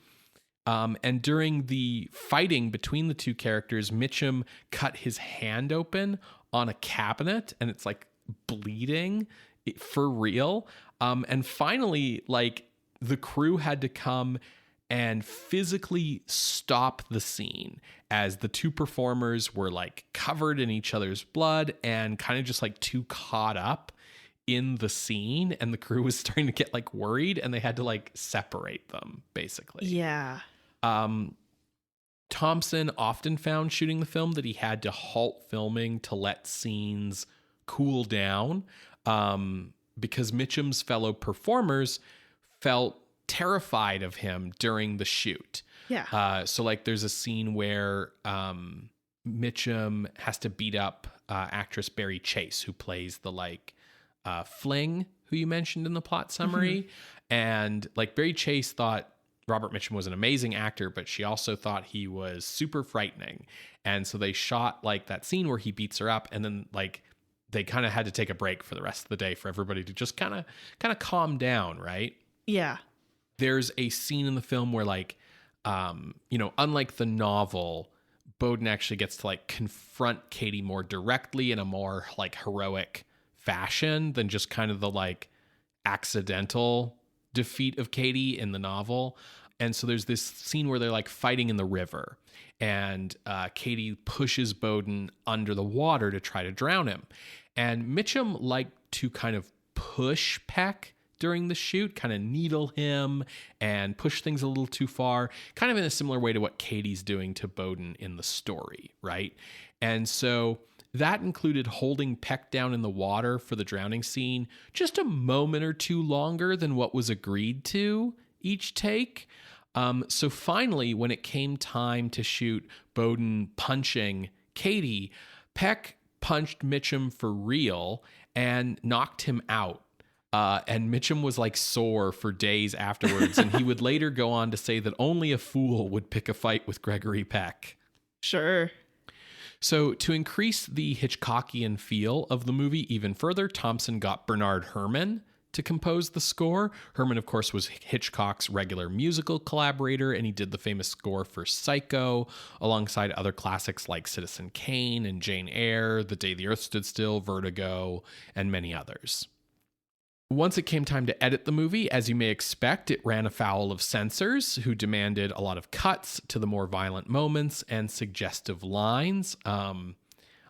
And during the fighting between the two characters, Mitchum cut his hand open on a cabinet, and it's like bleeding for real. And finally, like, the crew had to come and physically stop the scene as the two performers were like covered in each other's blood and kind of just like too caught up in the scene, and the crew was starting to get like worried, and they had to like separate them basically. Yeah. Thompson often found shooting the film that he had to halt filming to let scenes cool down, because Mitchum's fellow performers felt terrified of him during the shoot. Yeah. So like there's a scene where Mitchum has to beat up actress Barry Chase, who plays the like fling who you mentioned in the plot summary. And like Barry Chase thought Robert Mitchum was an amazing actor, but she also thought he was super frightening. And so they shot like that scene where he beats her up, and then like they kind of had to take a break for the rest of the day for everybody to just kind of calm down, right? Yeah. There's a scene in the film where like, unlike the novel, Bowden actually gets to like confront Katie more directly in a more like heroic fashion than just kind of the like accidental defeat of Katie in the novel. And so there's this scene where they're like fighting in the river, and Katie pushes Bowden under the water to try to drown him. And Mitchum liked to kind of push Peck during the shoot, kind of needle him and push things a little too far, kind of in a similar way to what Katie's doing to Bowden in the story, right? And so that included holding Peck down in the water for the drowning scene just a moment or two longer than what was agreed to each take. So finally, when it came time to shoot Bowden punching Katie, Peck punched Mitchum for real and knocked him out. And Mitchum was like sore for days afterwards. And he would later go on to say that only a fool would pick a fight with Gregory Peck. Sure. So to increase the Hitchcockian feel of the movie even further, Thompson got Bernard Herrmann to compose the score. Herrmann, of course, was Hitchcock's regular musical collaborator, and he did the famous score for Psycho, alongside other classics like Citizen Kane and Jane Eyre, The Day the Earth Stood Still, Vertigo, and many others. Once it came time to edit the movie, as you may expect, it ran afoul of censors who demanded a lot of cuts to the more violent moments and suggestive lines. A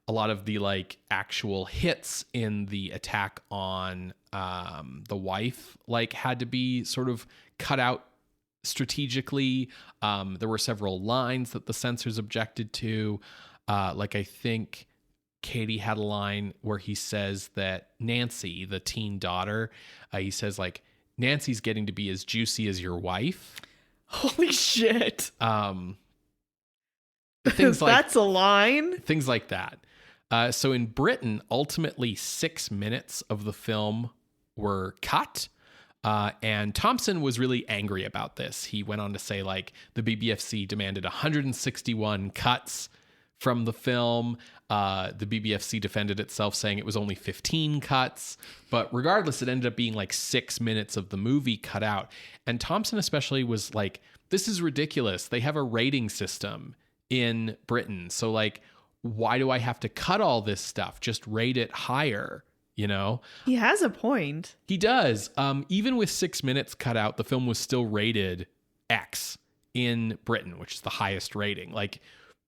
lot of the like actual hits in the attack on the wife like had to be sort of cut out strategically. There were several lines that the censors objected to. Like I think Katie had a line where he says that Nancy, the teen daughter, he says like, Nancy's getting to be as juicy as your wife. Holy shit. Things like that's a line. Things like that. So in Britain, ultimately 6 minutes of the film were cut. And Thompson was really angry about this. He went on to say like the BBFC demanded 161 cuts from the film. The BBFC defended itself saying it was only 15 cuts, but regardless, it ended up being like 6 minutes of the movie cut out. And Thompson especially was like, this is ridiculous. They have a rating system in Britain. So like, why do I have to cut all this stuff? Just rate it higher, you know? He has a point. He does. Even with 6 minutes cut out, the film was still rated X in Britain, which is the highest rating. Like,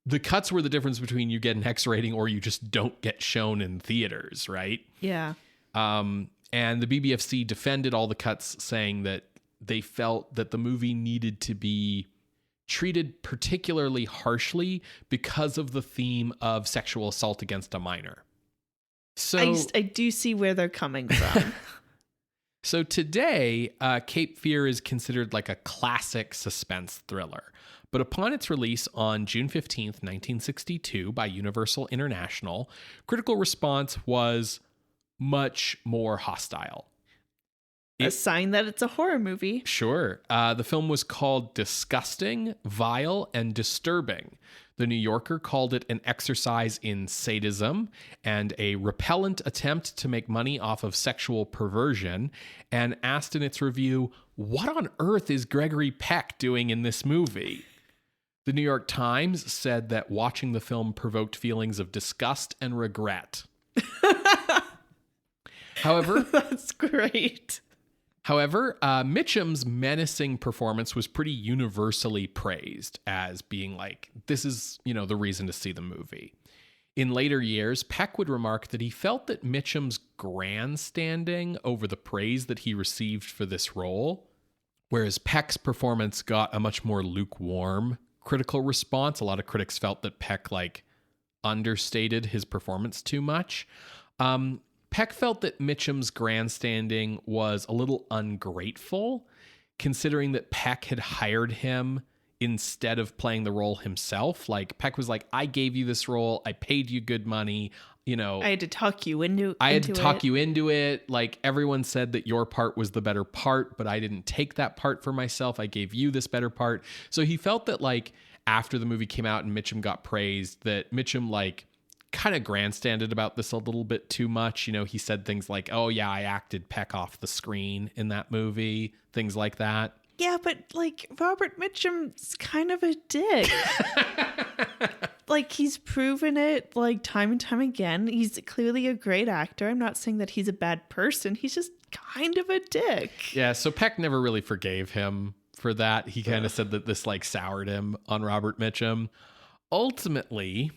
the cuts were the difference between you get an X rating or you just don't get shown in theaters, right? Yeah. And the BBFC defended all the cuts, saying that they felt that the movie needed to be treated particularly harshly because of the theme of sexual assault against a minor. So I do see where they're coming from. So today, Cape Fear is considered like a classic suspense thriller. But upon its release on June 15th, 1962 by Universal International, critical response was much more hostile. A sign that it's a horror movie. Sure. The film was called disgusting, vile, and disturbing. The New Yorker called it an exercise in sadism and a repellent attempt to make money off of sexual perversion, and asked in its review, what on earth is Gregory Peck doing in this movie? The New York Times said that watching the film provoked feelings of disgust and regret. However, That's great. Mitchum's menacing performance was pretty universally praised as being like, this is, the reason to see the movie. In later years, Peck would remark that he felt that Mitchum's grandstanding over the praise that he received for this role, whereas Peck's performance got a much more lukewarm critical response. A lot of critics felt that Peck understated his performance too much. Peck felt that Mitchum's grandstanding was a little ungrateful, considering that Peck had hired him instead of playing the role himself. Like, Peck was like, I gave you this role. I paid you good money. I had to talk you into it. Like, everyone said that your part was the better part, but I didn't take that part for myself. I gave you this better part. So he felt that, like, after the movie came out and Mitchum got praised, that Mitchum, like, kind of grandstanded about this a little bit too much. He said things like, oh yeah, I acted Peck off the screen in that movie, things like that. Yeah, but like Robert Mitchum's kind of a dick. Like, he's proven it like time and time again. He's clearly a great actor. I'm not saying that he's a bad person. He's just kind of a dick. Yeah, so Peck never really forgave him for that. He kind of said that this like soured him on Robert Mitchum. Ultimately,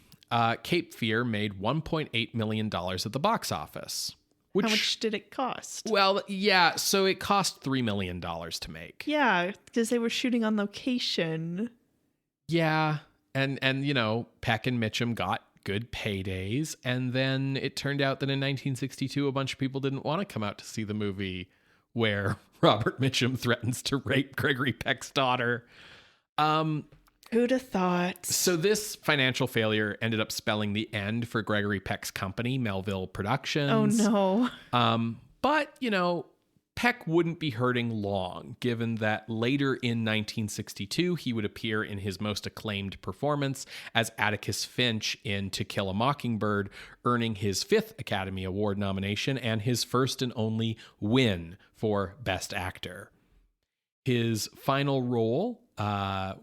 Cape Fear made $1.8 million at the box office. How much did it cost? Well, yeah, so it cost $3 million to make. Yeah, because they were shooting on location. Yeah, and Peck and Mitchum got good paydays, and then it turned out that in 1962, a bunch of people didn't want to come out to see the movie where Robert Mitchum threatens to rape Gregory Peck's daughter. Who'd have thought? So this financial failure ended up spelling the end for Gregory Peck's company, Melville Productions. Oh, no. But, Peck wouldn't be hurting long, given that later in 1962, he would appear in his most acclaimed performance as Atticus Finch in To Kill a Mockingbird, earning his 5th Academy Award nomination and his first and only win for Best Actor. His final role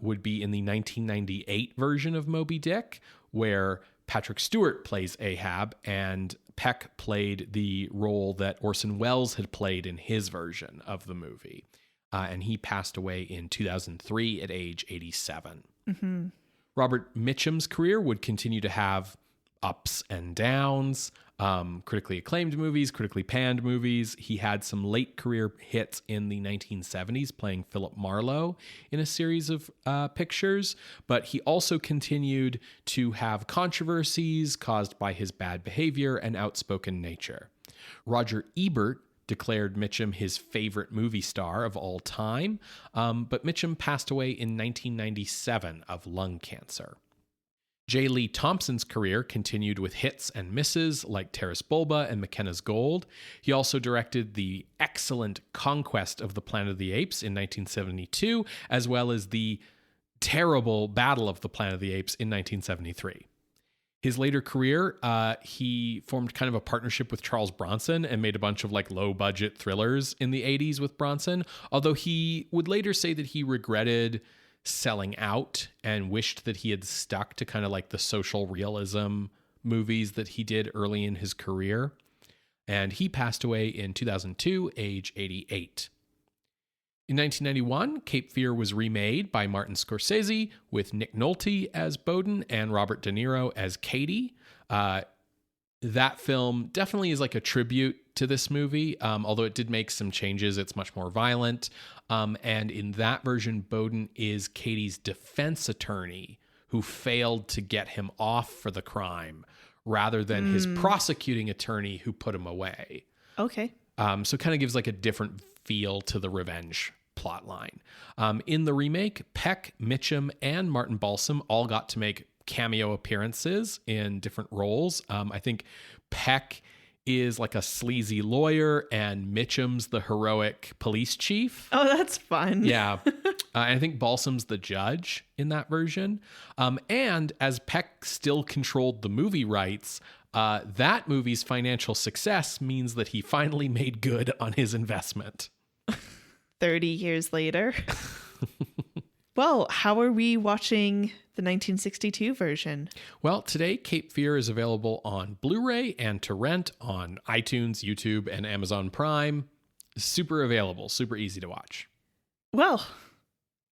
would be in the 1998 version of Moby Dick, where Patrick Stewart plays Ahab, and Peck played the role that Orson Welles had played in his version of the movie. And he passed away in 2003 at age 87. Mm-hmm. Robert Mitchum's career would continue to have ups and downs, critically acclaimed movies, critically panned movies. He had some late career hits in the 1970s playing Philip Marlowe in a series of pictures, but he also continued to have controversies caused by his bad behavior and outspoken nature. Roger Ebert declared Mitchum his favorite movie star of all time, but Mitchum passed away in 1997 of lung cancer. J. Lee Thompson's career continued with hits and misses like Taras Bulba and McKenna's Gold. He also directed the excellent Conquest of the Planet of the Apes in 1972, as well as the terrible Battle of the Planet of the Apes in 1973. His later career, he formed kind of a partnership with Charles Bronson and made a bunch of like low-budget thrillers in the 80s with Bronson, although he would later say that he regretted selling out and wished that he had stuck to kind of like the social realism movies that he did early in his career. And he passed away in 2002, age 88. In 1991, Cape Fear was remade by Martin Scorsese with Nick Nolte as Bowden and Robert De Niro as Katie. That film definitely is like a tribute to this movie, although it did make some changes. It's much more violent. And in that version, Bowden is Katie's defense attorney who failed to get him off for the crime rather than his prosecuting attorney who put him away. Okay. So it kind of gives like a different feel to the revenge plot line. In the remake, Peck, Mitchum, and Martin Balsam all got to make cameo appearances in different roles. I think Peck is like a sleazy lawyer and Mitchum's the heroic police chief. Oh, that's fun. Yeah. I think Balsam's the judge in that version. And as Peck still controlled the movie rights, that movie's financial success means that he finally made good on his investment. 30 years later. Well, how are we watching the 1962 version? Well, today Cape Fear is available on Blu-ray and to rent on iTunes, YouTube, and Amazon Prime. Super available, super easy to watch. Well,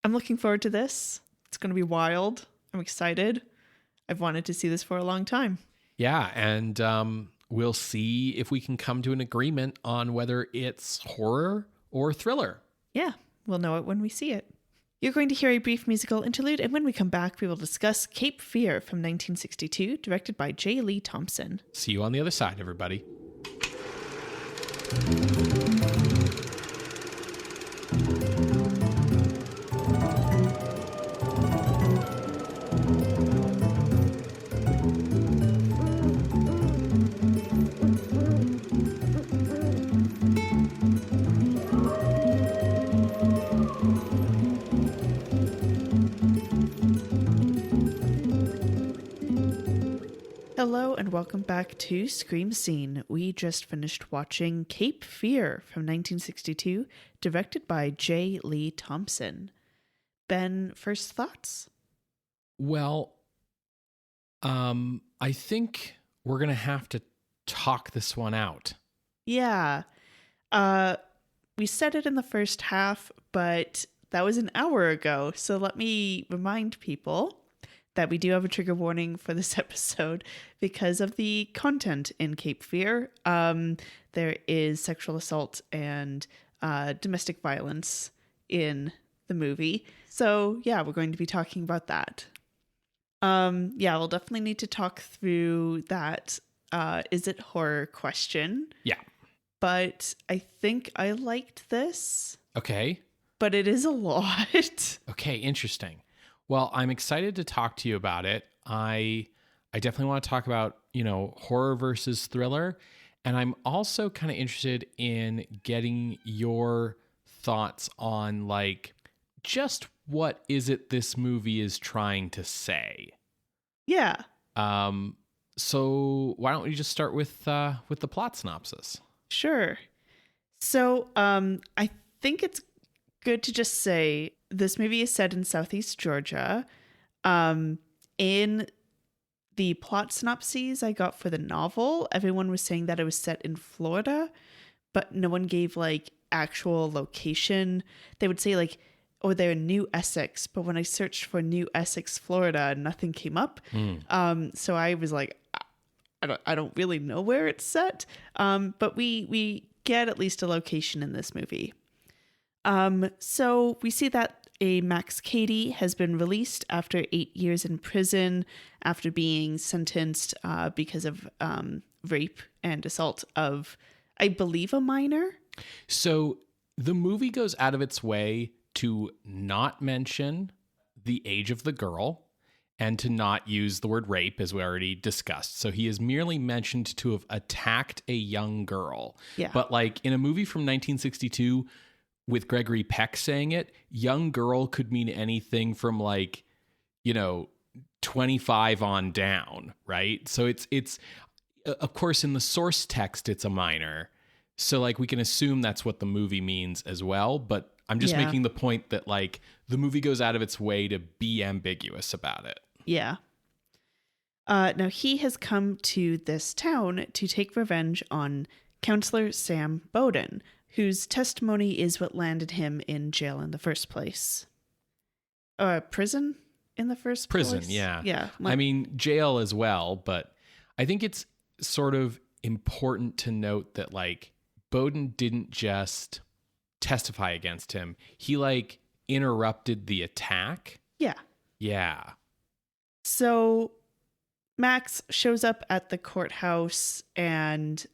I'm looking forward to this. It's going to be wild. I'm excited. I've wanted to see this for a long time. Yeah, and we'll see if we can come to an agreement on whether it's horror or thriller. Yeah, we'll know it when we see it. You're going to hear a brief musical interlude, and when we come back, we will discuss Cape Fear from 1962, directed by J Lee Thompson. See you on the other side, everybody. Hello and welcome back to Scream Scene. We just finished watching Cape Fear from 1962, directed by J Lee Thompson. Ben, first thoughts? Well, I think we're going to have to talk this one out. Yeah. We said it in the first half, but that was an hour ago. So let me remind people that we do have a trigger warning for this episode because of the content in Cape Fear. There is sexual assault and domestic violence in the movie. So yeah, we're going to be talking about that. Yeah, we'll definitely need to talk through that is it horror question. Yeah. But I think I liked this. Okay. But it is a lot. Okay, interesting. Well, I'm excited to talk to you about it. I definitely want to talk about, horror versus thriller. And I'm also kind of interested in getting your thoughts on just what is it this movie is trying to say? Yeah. So why don't we just start with the plot synopsis? Sure. So I think it's good to just say this movie is set in Southeast Georgia. In the plot synopses I got for the novel, everyone was saying that it was set in Florida, but no one gave actual location. They would say they're in New Essex, but when I searched for New Essex, Florida, nothing came up. So I was like, I don't really know where it's set. But we get at least a location in this movie. So we see that a Max Cady has been released after 8 years in prison after being sentenced because of rape and assault of, I believe, a minor. So the movie goes out of its way to not mention the age of the girl and to not use the word rape, as we already discussed. So he is merely mentioned to have attacked a young girl. Yeah. But in a movie from 1962 with Gregory Peck saying it, young girl could mean anything from 25 on down, right? So it's of course in the source text it's a minor. So we can assume that's what the movie means as well, but I'm just making the point that the movie goes out of its way to be ambiguous about it. Yeah. Now he has come to this town to take revenge on Counselor Sam Bowden, whose testimony is what landed him in jail in the first place. Prison in the first place? Prison, yeah. Yeah. I mean, jail as well, but I think it's sort of important to note that Bowden didn't just testify against him. He interrupted the attack. Yeah. Yeah. So Max shows up at the courthouse and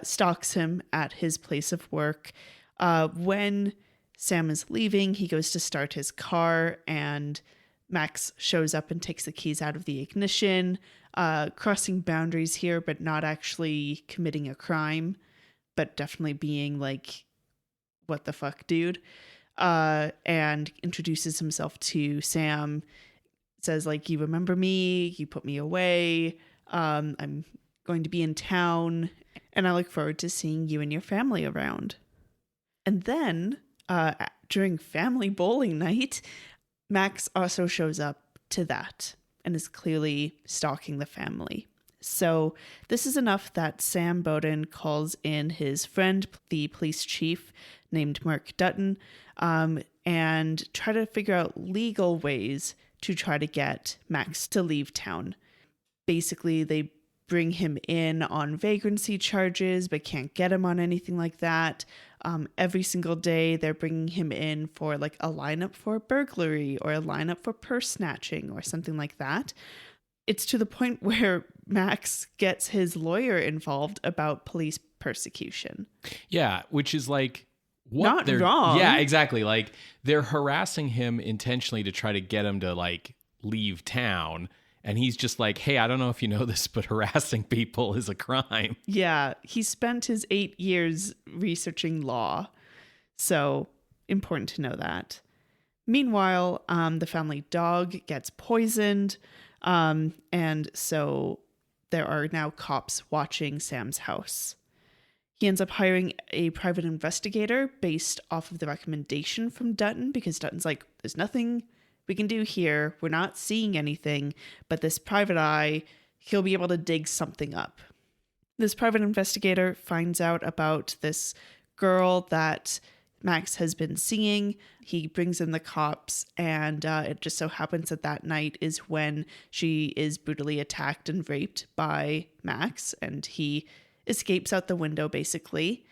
stalks him at his place of work. When Sam is leaving, he goes to start his car and Max shows up and takes the keys out of the ignition, crossing boundaries here, but not actually committing a crime, but definitely being what the fuck, dude? And introduces himself to Sam, says you remember me, you put me away, I'm going to be in town, and I look forward to seeing you and your family around. And then during family bowling night, Max also shows up to that and is clearly stalking the family. So this is enough that Sam Bowden calls in his friend, the police chief named Mark Dutton, and try to figure out legal ways to try to get Max to leave town. Basically, they bring him in on vagrancy charges, but can't get him on anything like that. Every single day, they're bringing him in for like a lineup for burglary or a lineup for purse snatching or something like that. It's to the point where Max gets his lawyer involved about police persecution. Yeah, which is like what not wrong. Yeah, exactly. Like they're harassing him intentionally to try to get him to like leave town. And he's just like, hey, I don't know if you know this, but harassing people is a crime. Yeah, he spent his 8 years researching law. So important to know that. Meanwhile, the family dog gets poisoned. And so there are now cops watching Sam's house. He ends up hiring a private investigator based off of the recommendation from Dutton, because Dutton's like, there's nothing we can do here. We're not seeing anything, but this private eye, he'll be able to dig something up. This private investigator finds out about this girl that Max has been seeing. He brings in the cops, and it just so happens that that night is when she is brutally attacked and raped by Max, and he escapes out the window, basically.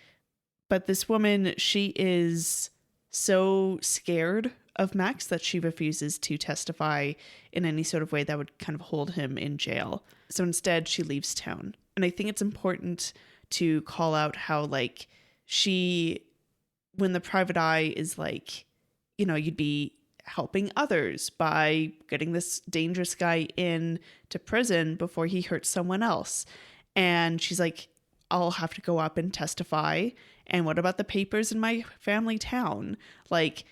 But this woman, she is so scared of Max that she refuses to testify in any sort of way that would kind of hold him in jail. So instead, she leaves town. And I think it's important to call out how, like, when the private eye is like, you know, you'd be helping others by getting this dangerous guy in to prison before he hurts someone else. And she's like, I'll have to go up and testify. And what about the papers in my family town? Like,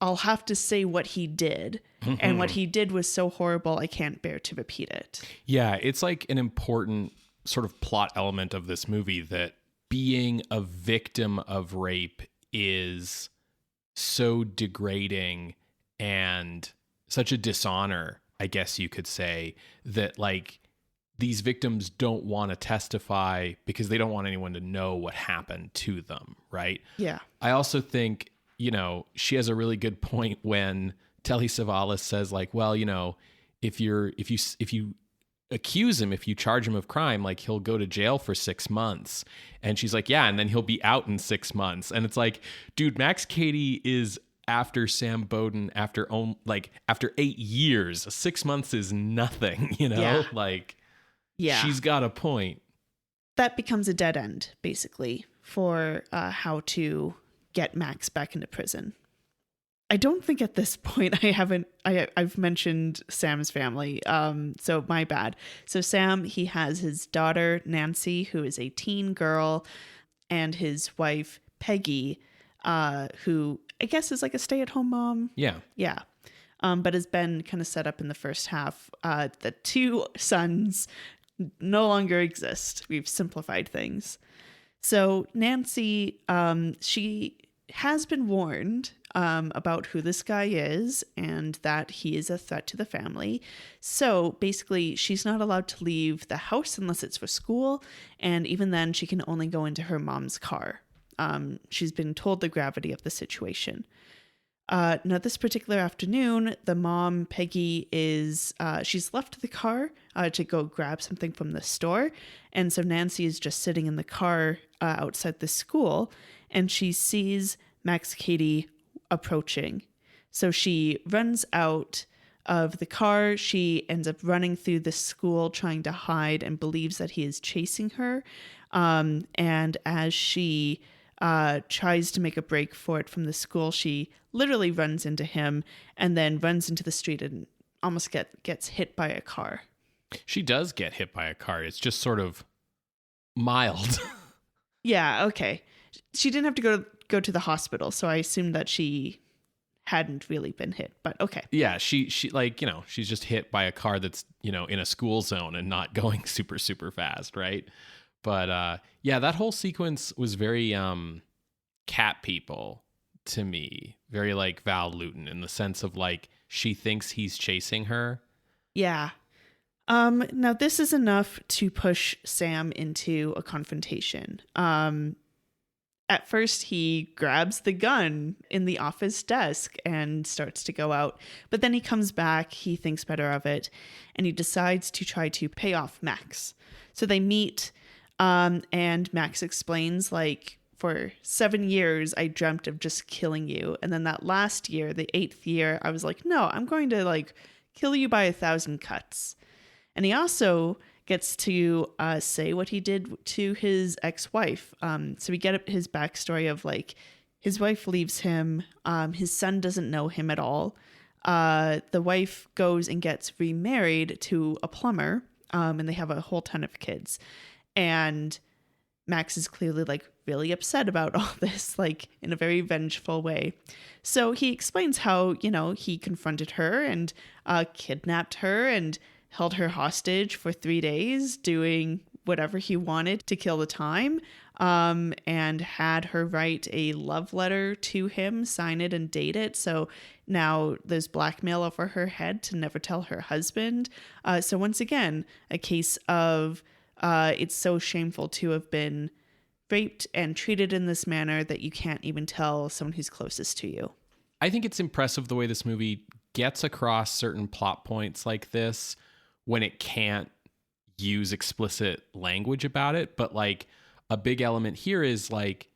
I'll have to say what he did. Mm-hmm. And what he did was so horrible, I can't bear to repeat it. Yeah, it's like an important sort of plot element of this movie that being a victim of rape is so degrading and such a dishonor, I guess you could say, that like these victims don't want to testify because they don't want anyone to know what happened to them, right? Yeah. I also think, you know, she has a really good point when Telly Savalas says like, well, you know, if you accuse him, if you charge him of crime, like he'll go to jail for 6 months. And she's like, yeah, and then he'll be out in 6 months. And it's like, dude, Max Cady is after Sam Bowden after 8 years. 6 months is nothing, you know? Yeah. Like, yeah, she's got a point. That becomes a dead end, basically, for how to get Max back into prison. I don't think at this point I've mentioned Sam's family. So my bad. So Sam, he has his daughter, Nancy, who is a teen girl, and his wife, Peggy, who I guess is like a stay-at-home mom. Yeah. Yeah. But has been kind of set up in the first half. The two sons no longer exist. We've simplified things. So Nancy, she has been warned about who this guy is and that he is a threat to the family. So basically, she's not allowed to leave the house unless it's for school. And even then, she can only go into her mom's car. She's been told the gravity of the situation. Now, this particular afternoon, the mom, Peggy, she's left the car to go grab something from the store. And so Nancy is just sitting in the car outside the school, and she sees Max Cady approaching. So she runs out of the car. She ends up running through the school trying to hide and believes that he is chasing her. And as she tries to make a break for it from the school, she literally runs into him and then runs into the street and almost gets hit by a car. She does get hit by a car. It's just sort of mild. Yeah, okay. She didn't have to go to the hospital, so I assumed that she hadn't really been hit, but okay. Yeah, she like, you know, she's just hit by a car that's, you know, in a school zone and not going super, super fast, right? But yeah, that whole sequence was very cat people. to me, very like Val Lewton, in the sense of like she thinks he's chasing her. Yeah. Now this is enough to push Sam into a confrontation. At first he grabs the gun in the office desk and starts to go out, but then he comes back, he thinks better of it, and he decides to try to pay off Max. So they meet, and Max explains, like, for 7 years I dreamt of just killing you, and then that last year, the 8th year, I was like, no, I'm going to like kill you by 1,000 cuts. And he also gets to say what he did to his ex-wife. So we get his backstory of like his wife leaves him. His son doesn't know him at all. The wife goes and gets remarried to a plumber, and they have a whole ton of kids. And Max is clearly like really upset about all this, like in a very vengeful way. So he explains how, you know, he confronted her and kidnapped her and held her hostage for 3 days, doing whatever he wanted to kill the time, and had her write a love letter to him, sign it and date it. So now there's blackmail over her head to never tell her husband. So once again, a case of it's so shameful to have been raped and treated in this manner that you can't even tell someone who's closest to you. I think it's impressive the way this movie gets across certain plot points like this when it can't use explicit language about it. But like a big element here is like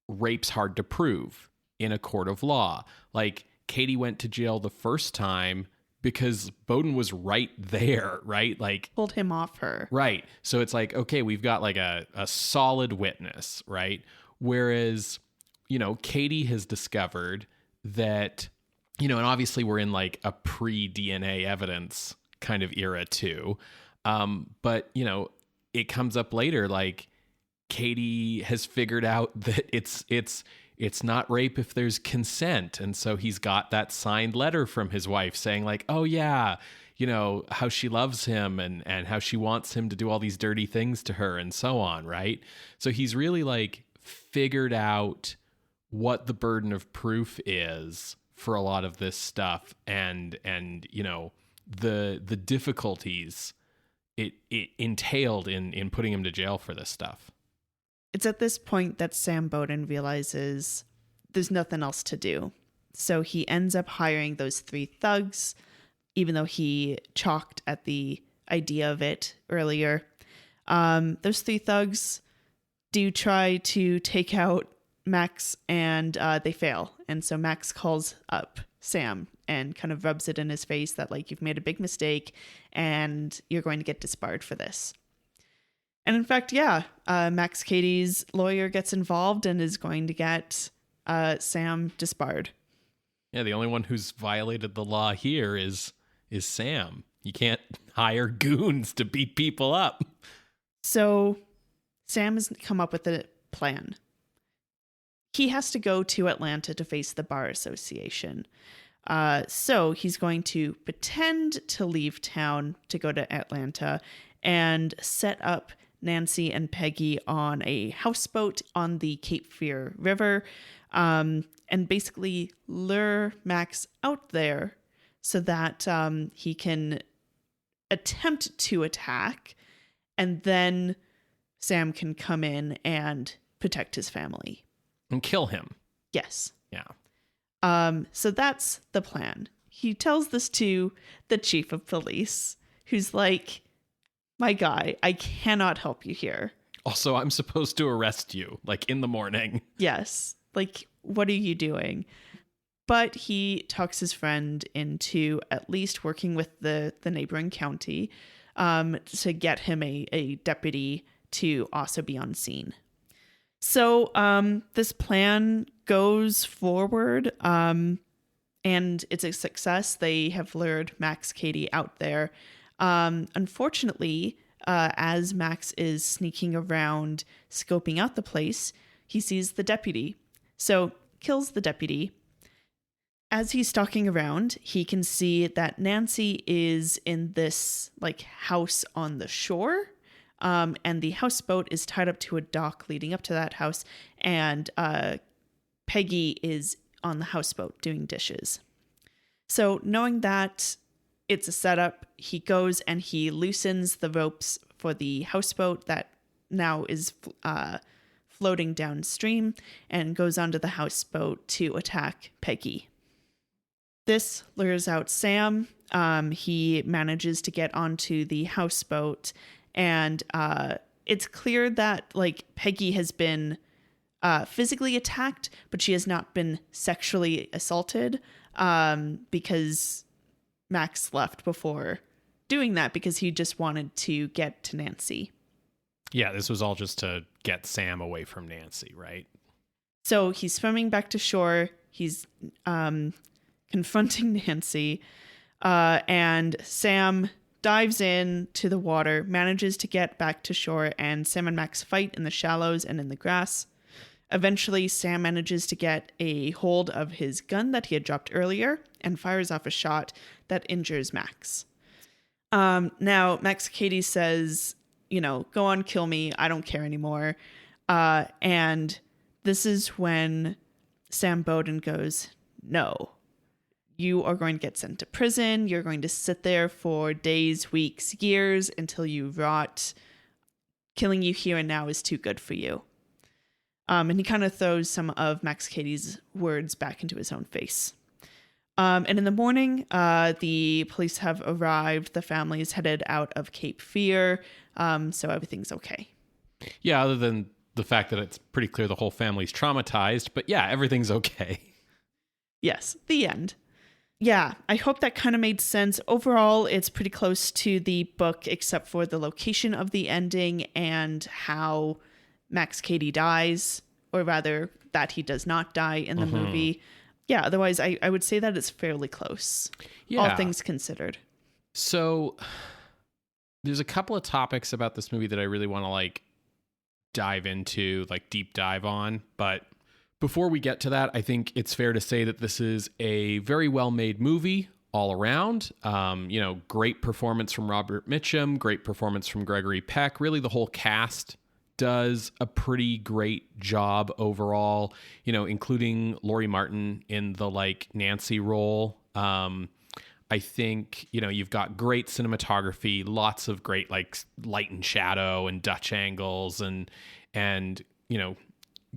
rape's hard to prove in a court of law. Like Katie went to jail the first time because Bowden was right there, right? Like Pulled him off her. Right. So it's like, okay, we've got like a solid witness, right? Whereas, you know, Katie has discovered that, you know, and obviously we're in like a pre-DNA evidence kind of era too. But, you know, it comes up later, like Katie has figured out that it's not rape if there's consent. And so he's got that signed letter from his wife saying like, oh yeah, you know, how she loves him and how she wants him to do all these dirty things to her and so on, right? So he's really like figured out what the burden of proof is for a lot of this stuff and you know, the difficulties it entailed in putting him to jail for this stuff. It's at this point that Sam Bowden realizes there's nothing else to do. So he ends up hiring those 3 thugs, even though he chalked at the idea of it earlier. Those 3 thugs do try to take out Max, and they fail. And so Max calls up Sam and kind of rubs it in his face that like, you've made a big mistake and you're going to get disbarred for this. And in fact, yeah, Max Katie's lawyer gets involved and is going to get Sam disbarred. Yeah, the only one who's violated the law here is Sam. You can't hire goons to beat people up. So Sam has come up with a plan. He has to go to Atlanta to face the Bar Association. So he's going to pretend to leave town to go to Atlanta and set up Nancy and Peggy on a houseboat on the Cape Fear River, and basically lure Max out there so that he can attempt to attack, and then Sam can come in and protect his family. And kill him. Yes. Yeah. So that's the plan. He tells this to the chief of police, who's like, my guy, I cannot help you here. Also, I'm supposed to arrest you, like in the morning. Yes. Like, what are you doing? But he talks his friend into at least working with the neighboring county to get him a deputy to also be on scene. So this plan goes forward, and it's a success. They have lured Max Katie out there. Unfortunately, as Max is sneaking around, scoping out the place, he sees the deputy. So kills the deputy. As he's stalking around, he can see that Nancy is in this like house on the shore. And the houseboat is tied up to a dock leading up to that house. And Peggy is on the houseboat doing dishes. So knowing that it's a setup, he goes and he loosens the ropes for the houseboat that now is floating downstream and goes onto the houseboat to attack Peggy. This lures out Sam. He manages to get onto the houseboat, and it's clear that like Peggy has been physically attacked, but she has not been sexually assaulted because Max left before doing that because he just wanted to get to Nancy. Yeah, this was all just to get Sam away from Nancy, right? So he's swimming back to shore. He's confronting Nancy, and Sam dives in to the water, manages to get back to shore, and Sam and Max fight in the shallows and in the grass. Eventually, Sam manages to get a hold of his gun that he had dropped earlier and fires off a shot that injures Max. Now, Max Cady says, go on, kill me. I don't care anymore. And this is when Sam Bowden goes, no, you are going to get sent to prison. You're going to sit there for days, weeks, years until you rot. Killing you here and now is too good for you. And he kind of throws some of Max Cady's words back into his own face. And in the morning, the police have arrived. The family is headed out of Cape Fear. So everything's okay. Yeah, other than the fact that it's pretty clear the whole family's traumatized. But yeah, everything's okay. Yes, the end. Yeah, I hope that kind of made sense. Overall, it's pretty close to the book, except for the location of the ending and how Max Cady dies, or rather that he does not die in the movie. Yeah, otherwise I would say that it's fairly close, all things considered. So there's a couple of topics about this movie that I really want to dive into, deep dive on. But before we get to that, I think it's fair to say that this is a very well-made movie all around. Great performance from Robert Mitchum, great performance from Gregory Peck. Really, the whole cast does a pretty great job overall, including Laurie Martin in the Nancy role. I think, you've got great cinematography, lots of great light and shadow and Dutch angles and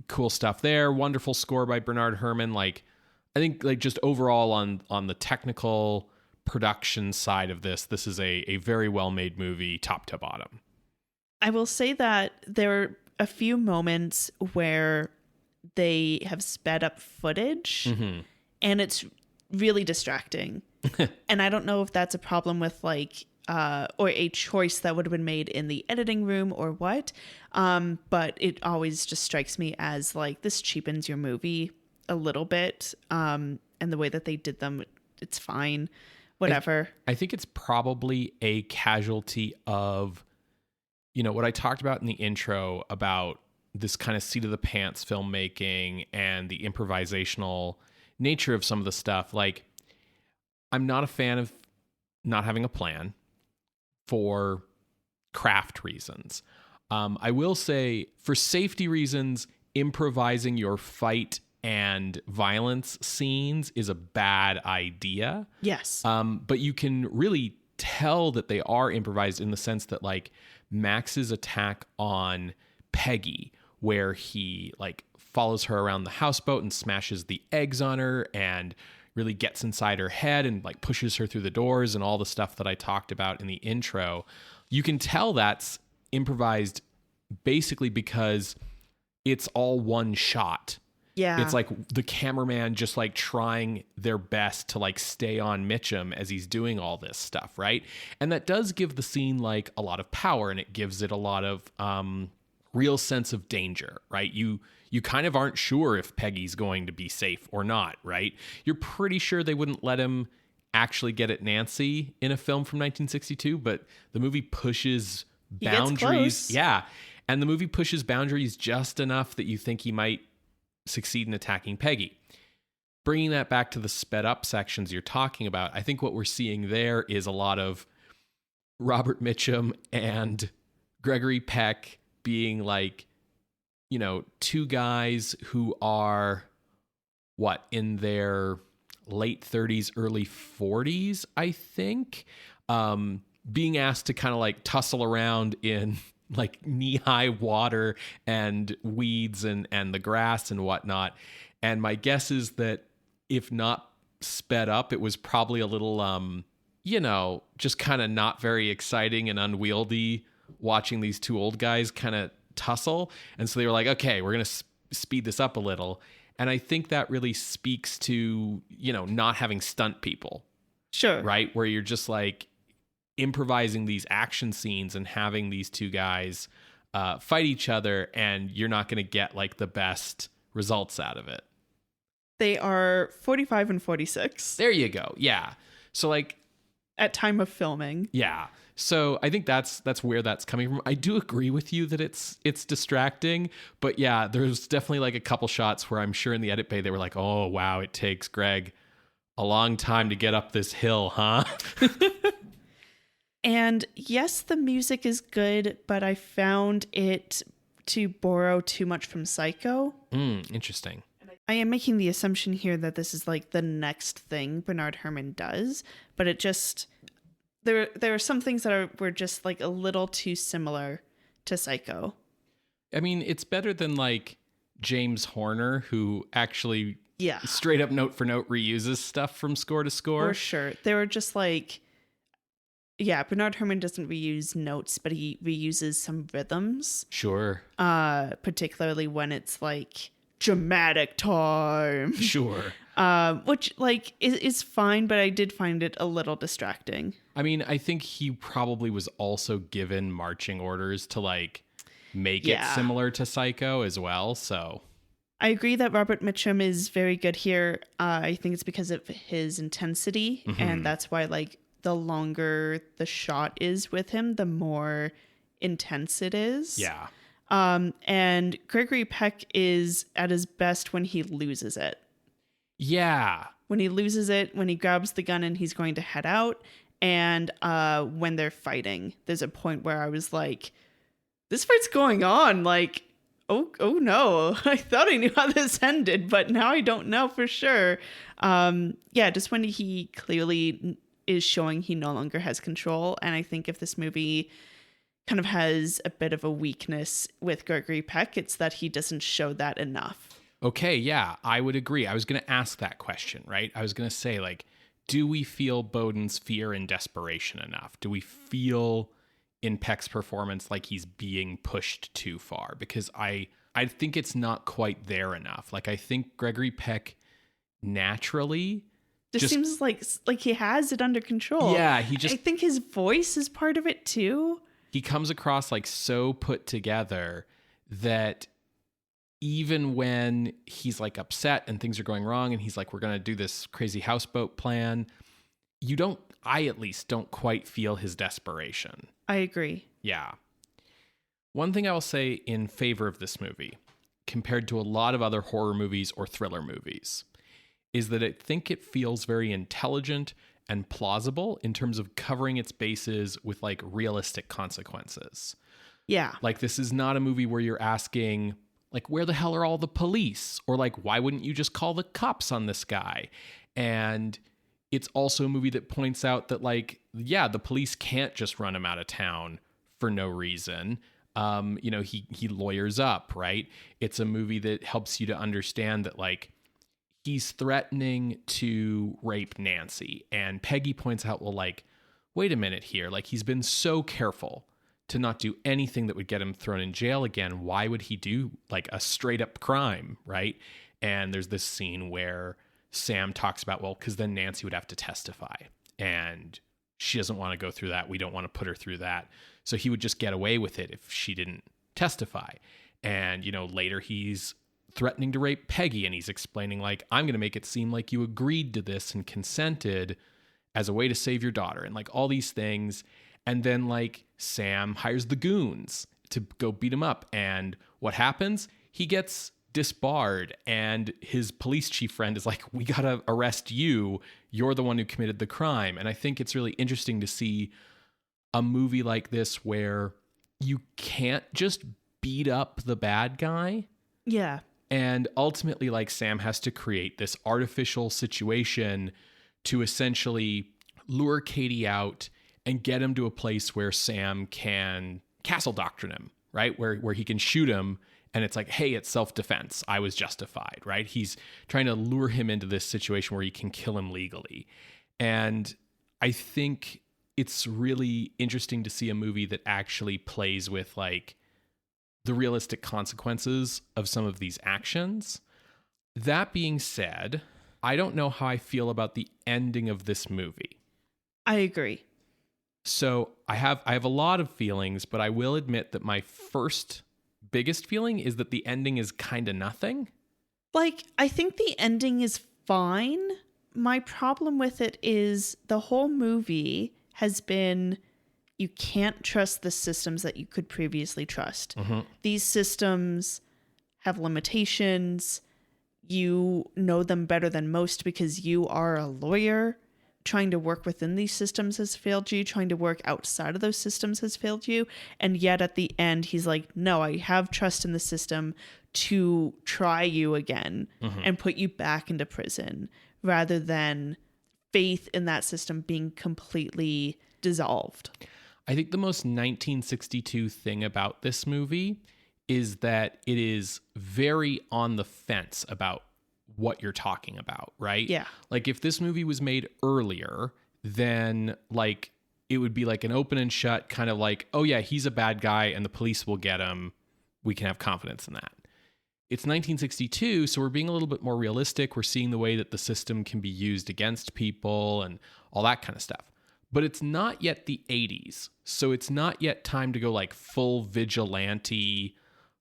cool stuff there. Wonderful score by Bernard Herrmann. I think just overall on the technical production side of this is a very well-made movie, top to bottom. I will say that there are a few moments where they have sped up footage and it's really distracting. And I don't know if that's a problem with or a choice that would have been made in the editing room or what. But it always just strikes me as this cheapens your movie a little bit. And the way that they did them, it's fine, whatever. I think it's probably a casualty of, what I talked about in the intro about this kind of seat of the pants filmmaking and the improvisational nature of some of the stuff. I'm not a fan of not having a plan for craft reasons. I will say for safety reasons, improvising your fight and violence scenes is a bad idea. Yes. But you can really tell that they are improvised in the sense that Max's attack on Peggy, where he follows her around the houseboat and smashes the eggs on her and really gets inside her head and pushes her through the doors and all the stuff that I talked about in the intro. You can tell that's improvised basically because it's all one shot. Yeah. It's the cameraman just trying their best to stay on Mitchum as he's doing all this stuff, right? And that does give the scene a lot of power, and it gives it a lot of real sense of danger, right? You kind of aren't sure if Peggy's going to be safe or not, right? You're pretty sure they wouldn't let him actually get at Nancy in a film from 1962, but the movie pushes boundaries. Yeah. And the movie pushes boundaries just enough that you think he might succeed in attacking Peggy. Bringing that back to the sped up sections you're talking about, I think what we're seeing there is a lot of Robert Mitchum and Gregory Peck being two guys who are in their late 30s, early 40s, I think, being asked to kind of like tussle around in like knee-high water and weeds and the grass and whatnot. And my guess is that if not sped up, it was probably a little, just kind of not very exciting and unwieldy watching these two old guys kind of tussle. And so they were like, okay, we're going to speed this up a little. And I think that really speaks to, not having stunt people. Sure. Right? Where you're just like improvising these action scenes and having these two guys fight each other, and you're not going to get like the best results out of it. They are 45 and 46. There you go. Yeah. So like at time of filming. Yeah. So I think that's where that's coming from. I do agree with you that it's distracting, but yeah, there's definitely like a couple shots where I'm sure in the edit bay they were like, "Oh wow, it takes Greg a long time to get up this hill, huh?" And yes, the music is good, but I found it to borrow too much from Psycho. Interesting. I am making the assumption here that this is like the next thing Bernard Herrmann does, but it just there are some things that were just like a little too similar to Psycho. I mean, it's better than like James Horner, who actually straight up note for note reuses stuff from score to score. For sure. They were just like, Bernard Herrmann doesn't reuse notes, but he reuses some rhythms. Sure. Particularly when it's like dramatic time. Sure. Which like is fine, but I did find it a little distracting. I mean, I think he probably was also given marching orders to like make it similar to Psycho as well. So I agree that Robert Mitchum is very good here. I think it's because of his intensity, and that's why like the longer the shot is with him, the more intense it is. Yeah. And Gregory Peck is at his best when he loses it. Yeah. When he loses it, when he grabs the gun and he's going to head out, and when they're fighting, there's a point where I was like, this fight's going on. Like, oh no, I thought I knew how this ended, but now I don't know for sure. Just when he clearly is showing he no longer has control. And I think if this movie kind of has a bit of a weakness with Gregory Peck, it's that he doesn't show that enough. Okay, yeah, I would agree. I was going to ask that question, right? I was going to say, like, do we feel Bowden's fear and desperation enough? Do we feel in Peck's performance like he's being pushed too far? Because I think it's not quite there enough. Like, I think Gregory Peck naturally just seems like he has it under control. Yeah, I think his voice is part of it too. He comes across like so put together that even when he's like upset and things are going wrong and he's like, we're going to do this crazy houseboat plan, I at least don't quite feel his desperation. I agree. Yeah. One thing I will say in favor of this movie, compared to a lot of other horror movies or thriller movies, is that I think it feels very intelligent and plausible in terms of covering its bases with like realistic consequences. Yeah. Like, this is not a movie where you're asking, like, where the hell are all the police? Or like, why wouldn't you just call the cops on this guy? And it's also a movie that points out that, like, yeah, the police can't just run him out of town for no reason. He lawyers up, right? It's a movie that helps you to understand that, like, he's threatening to rape Nancy. And Peggy points out, well, like, wait a minute here. Like, he's been so careful to not do anything that would get him thrown in jail again. Why would he do like a straight up crime, right? And there's this scene where Sam talks about, well, because then Nancy would have to testify. And she doesn't want to go through that. We don't want to put her through that. So he would just get away with it if she didn't testify. And, later he's threatening to rape Peggy, and he's explaining, like, I'm going to make it seem like you agreed to this and consented as a way to save your daughter, and like all these things. And then like Sam hires the goons to go beat him up, and what happens? He gets disbarred, and his police chief friend is like, we got to arrest you. You're the one who committed the crime. And I think it's really interesting to see a movie like this where you can't just beat up the bad guy. Yeah. And ultimately, like, Sam has to create this artificial situation to essentially lure Katie out and get him to a place where Sam can castle doctrine him, right? Where he can shoot him and it's like, hey, it's self-defense. I was justified, right? He's trying to lure him into this situation where he can kill him legally. And I think it's really interesting to see a movie that actually plays with like the realistic consequences of some of these actions. That being said, I don't know how I feel about the ending of this movie. I agree. So I have a lot of feelings, but I will admit that my first biggest feeling is that the ending is kind of nothing. Like, I think the ending is fine. My problem with it is the whole movie has been, you can't trust the systems that you could previously trust. Mm-hmm. These systems have limitations. You know them better than most because you are a lawyer. Trying to work within these systems has failed you. Trying to work outside of those systems has failed you. And yet at the end, he's like, no, I have trust in the system to try you again and put you back into prison, rather than faith in that system being completely dissolved. I think the most 1962 thing about this movie is that it is very on the fence about what you're talking about, right? Yeah. Like if this movie was made earlier, then like it would be like an open and shut kind of like, oh yeah, he's a bad guy and the police will get him. We can have confidence in that. It's 1962, so we're being a little bit more realistic. We're seeing the way that the system can be used against people and all that kind of stuff. But it's not yet the 80s, so it's not yet time to go like full vigilante,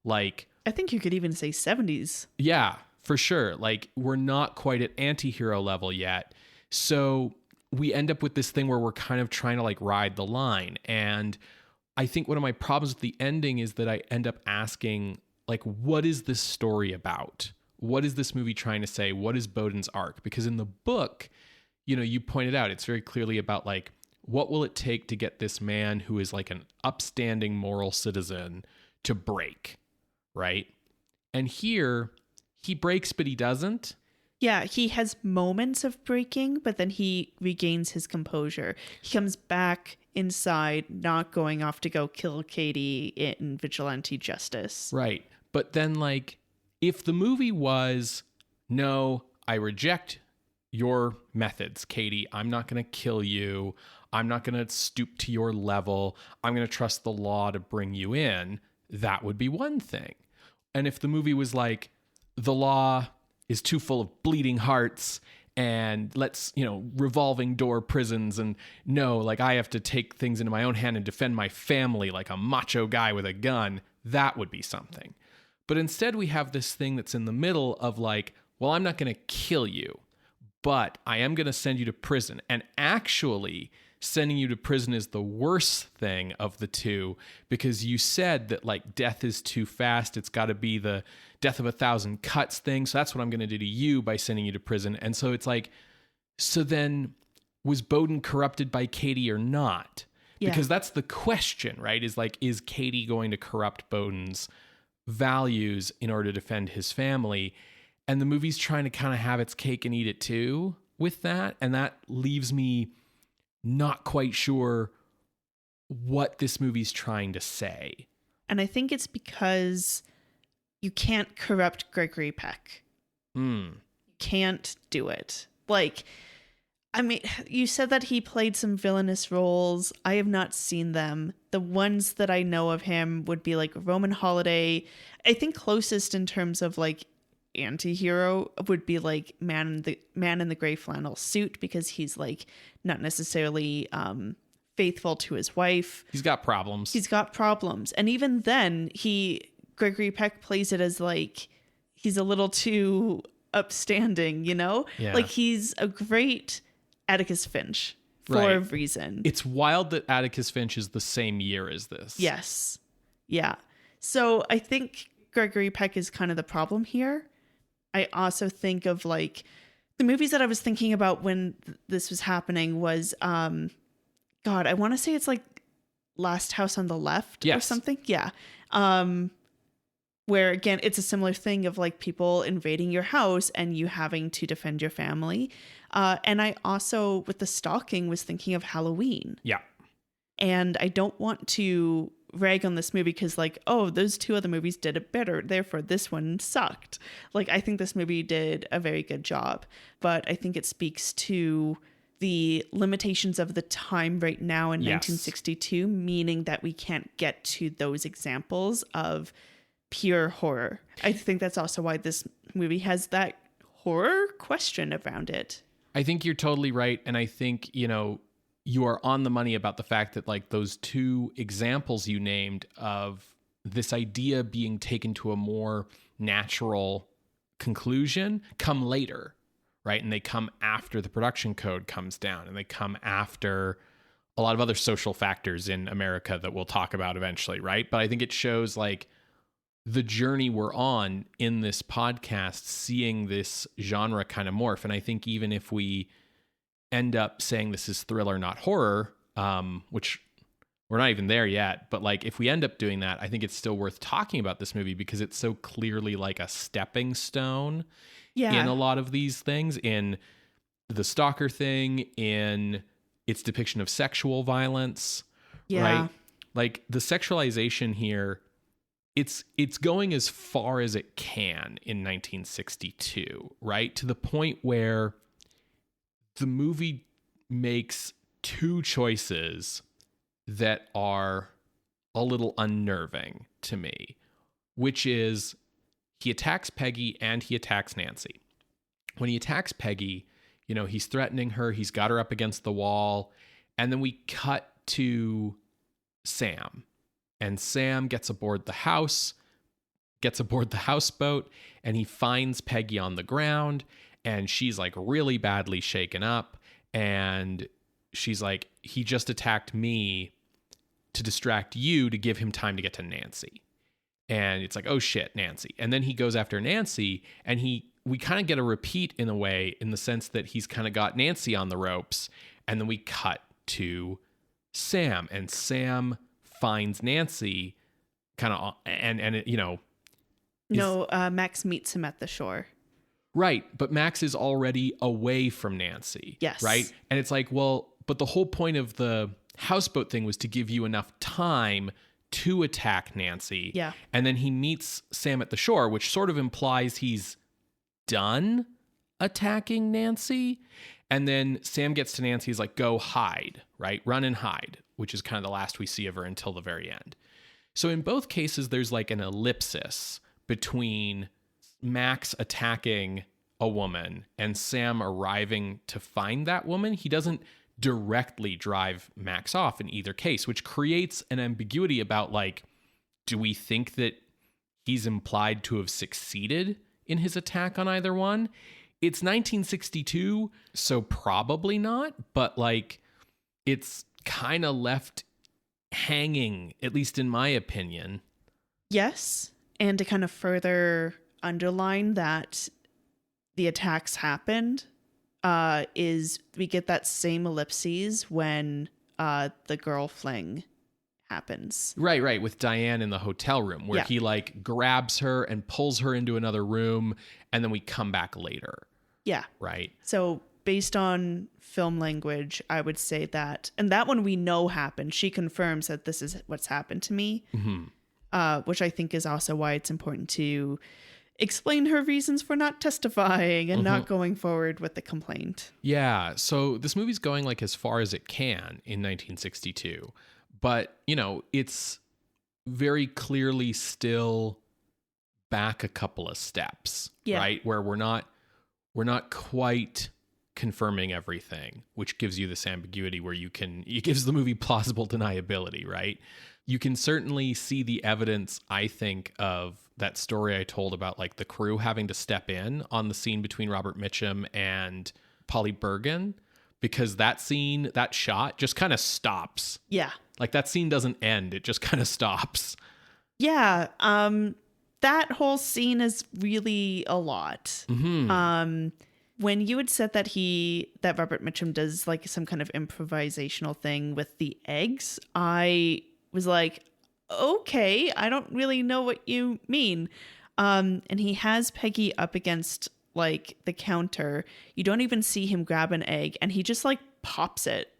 like... I think you could even say 70s. Yeah, for sure. Like, we're not quite at anti-hero level yet. So we end up with this thing where we're kind of trying to like ride the line. And I think one of my problems with the ending is that I end up asking, like, what is this story about? What is this movie trying to say? What is Bowden's arc? Because in the book, you know, you pointed out, it's very clearly about like, what will it take to get this man who is like an upstanding moral citizen to break, right? And here, he breaks, but he doesn't. Yeah, he has moments of breaking, but then he regains his composure. He comes back inside, not going off to go kill Katie in vigilante justice. Right. But then, like, if the movie was, no, I reject your methods, Katie. I'm not going to kill you. I'm not going to stoop to your level. I'm going to trust the law to bring you in. That would be one thing. And if the movie was like, the law is too full of bleeding hearts and let's, you know, revolving door prisons, and no, like I have to take things into my own hand and defend my family like a macho guy with a gun, that would be something. But instead we have this thing that's in the middle of like, well, I'm not going to kill you, but I am going to send you to prison. And actually sending you to prison is the worst thing of the two, because you said that like death is too fast. It's got to be the death of 1,000 cuts thing. So that's what I'm going to do to you by sending you to prison. And so it's like, so then was Bowden corrupted by Katie or not? Yeah. Because that's the question, right? Is like, is Katie going to corrupt Bowden's values in order to defend his family? And the movie's trying to kind of have its cake and eat it too with that. And that leaves me not quite sure what this movie's trying to say. And I think it's because you can't corrupt Gregory Peck. You can't do it. Like, I mean, you said that he played some villainous roles. I have not seen them. The ones that I know of him would be like Roman Holiday. I think closest in terms of like anti-hero would be like man in the gray flannel suit, because he's like not necessarily faithful to his wife. He's got problems. And even then Gregory Peck plays it as like he's a little too upstanding, you know? Yeah. Like he's a great Atticus Finch for a reason. It's wild that Atticus Finch is the same year as this. Yes. Yeah. So I think Gregory Peck is kind of the problem here. I also think of like the movies that I was thinking about when this was happening was, God, I want to say it's like Last House on the Left or something. Yeah. where again, it's a similar thing of like people invading your house and you having to defend your family. And I also, with the stalking, was thinking of Halloween. Yeah. And I don't want to rag on this movie because like, oh, those two other movies did it better, therefore this one sucked. Like, I think this movie did a very good job, but I think it speaks to the limitations of the time right now in 1962, meaning that we can't get to those examples of pure horror. I think that's also why this movie has that horror question around it. I think you're totally right. And I think, you are on the money about the fact that like those two examples you named of this idea being taken to a more natural conclusion come later, right? And they come after the production code comes down, and they come after a lot of other social factors in America that we'll talk about eventually, right? But I think it shows like the journey we're on in this podcast, seeing this genre kind of morph. And I think even if we end up saying this is thriller, not horror, which we're not even there yet, but like if we end up doing that, I think it's still worth talking about this movie because it's so clearly like a stepping stone in a lot of these things, in the stalker thing, in its depiction of sexual violence, right? Like the sexualization here, it's going as far as it can in 1962, right? To the point where the movie makes two choices that are a little unnerving to me, which is he attacks Peggy and he attacks Nancy. When he attacks Peggy, he's threatening her, he's got her up against the wall, and then we cut to Sam. And Sam gets aboard the houseboat, and he finds Peggy on the ground, and she's like really badly shaken up. And she's like, he just attacked me to distract you to give him time to get to Nancy. And it's like, oh shit, Nancy. And then he goes after Nancy, and we kind of get a repeat in a way, in the sense that he's kind of got Nancy on the ropes. And then we cut to Sam, and Sam finds Nancy kind of, Max meets him at the shore. Right. But Max is already away from Nancy. Yes. Right. And it's like, well, but the whole point of the houseboat thing was to give you enough time to attack Nancy. Yeah. And then he meets Sam at the shore, which sort of implies he's done attacking Nancy. And then Sam gets to Nancy, he's like, go hide, right? Run and hide, which is kind of the last we see of her until the very end. So in both cases, there's like an ellipsis between Max attacking a woman and Sam arriving to find that woman. He doesn't directly drive Max off in either case, which creates an ambiguity about like, do we think that he's implied to have succeeded in his attack on either one? It's 1962, so probably not, but like it's kind of left hanging, at least in my opinion. Yes. And to kind of further underline that the attacks happened, is we get that same ellipses when the girl fling happens. Right. With Diane in the hotel room, where he like grabs her and pulls her into another room, and then we come back later. Yeah. Right. So based on film language, I would say that, and that one we know happened. She confirms that this is what's happened to me, which I think is also why it's important to explain her reasons for not testifying and not going forward with the complaint. Yeah. So this movie's going like as far as it can in 1962, but it's very clearly still back a couple of steps, right? Where we're not quite confirming everything, which gives you this ambiguity where it gives the movie plausible deniability, right? You can certainly see the evidence, I think, of that story I told about like the crew having to step in on the scene between Robert Mitchum and Polly Bergen, because that shot just kind of stops. Yeah. Like that scene doesn't end. It just kind of stops. Yeah. That whole scene is really a lot. Mm-hmm. When you had said that Robert Mitchum does like some kind of improvisational thing with the eggs, I was like, okay, I don't really know what you mean. And he has Peggy up against like the counter. You don't even see him grab an egg, and he just like pops it.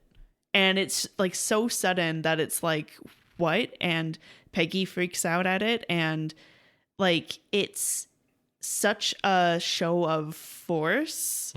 And it's like so sudden that it's like, what? And Peggy freaks out at it. And like, it's such a show of force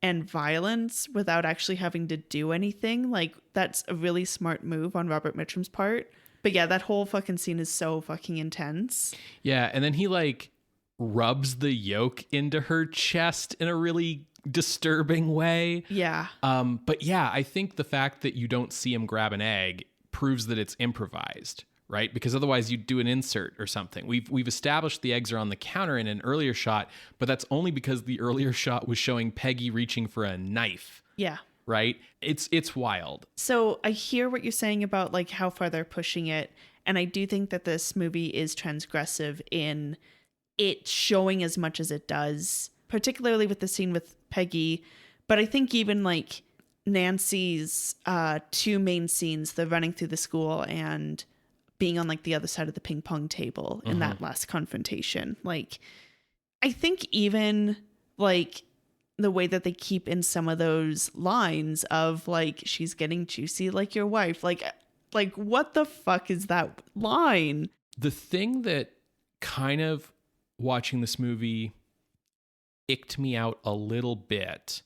and violence without actually having to do anything. Like, that's a really smart move on Robert Mitchum's part. But yeah, that whole fucking scene is so fucking intense. Yeah. And then he like rubs the yolk into her chest in a really disturbing way. Yeah. But yeah, I think the fact that you don't see him grab an egg proves that it's improvised, right? Because otherwise you'd do an insert or something. We've established the eggs are on the counter in an earlier shot, but that's only because the earlier shot was showing Peggy reaching for a knife. Yeah. Right? It's wild. So I hear what you're saying about like how far they're pushing it. And I do think that this movie is transgressive in it showing as much as it does, particularly with the scene with Peggy. But I think even like Nancy's two main scenes, the running through the school and being on like the other side of the ping pong table in that last confrontation. Like, I think even like the way that they keep in some of those lines of like, she's getting juicy like your wife. Like what the fuck is that line? The thing that kind of watching this movie icked me out a little bit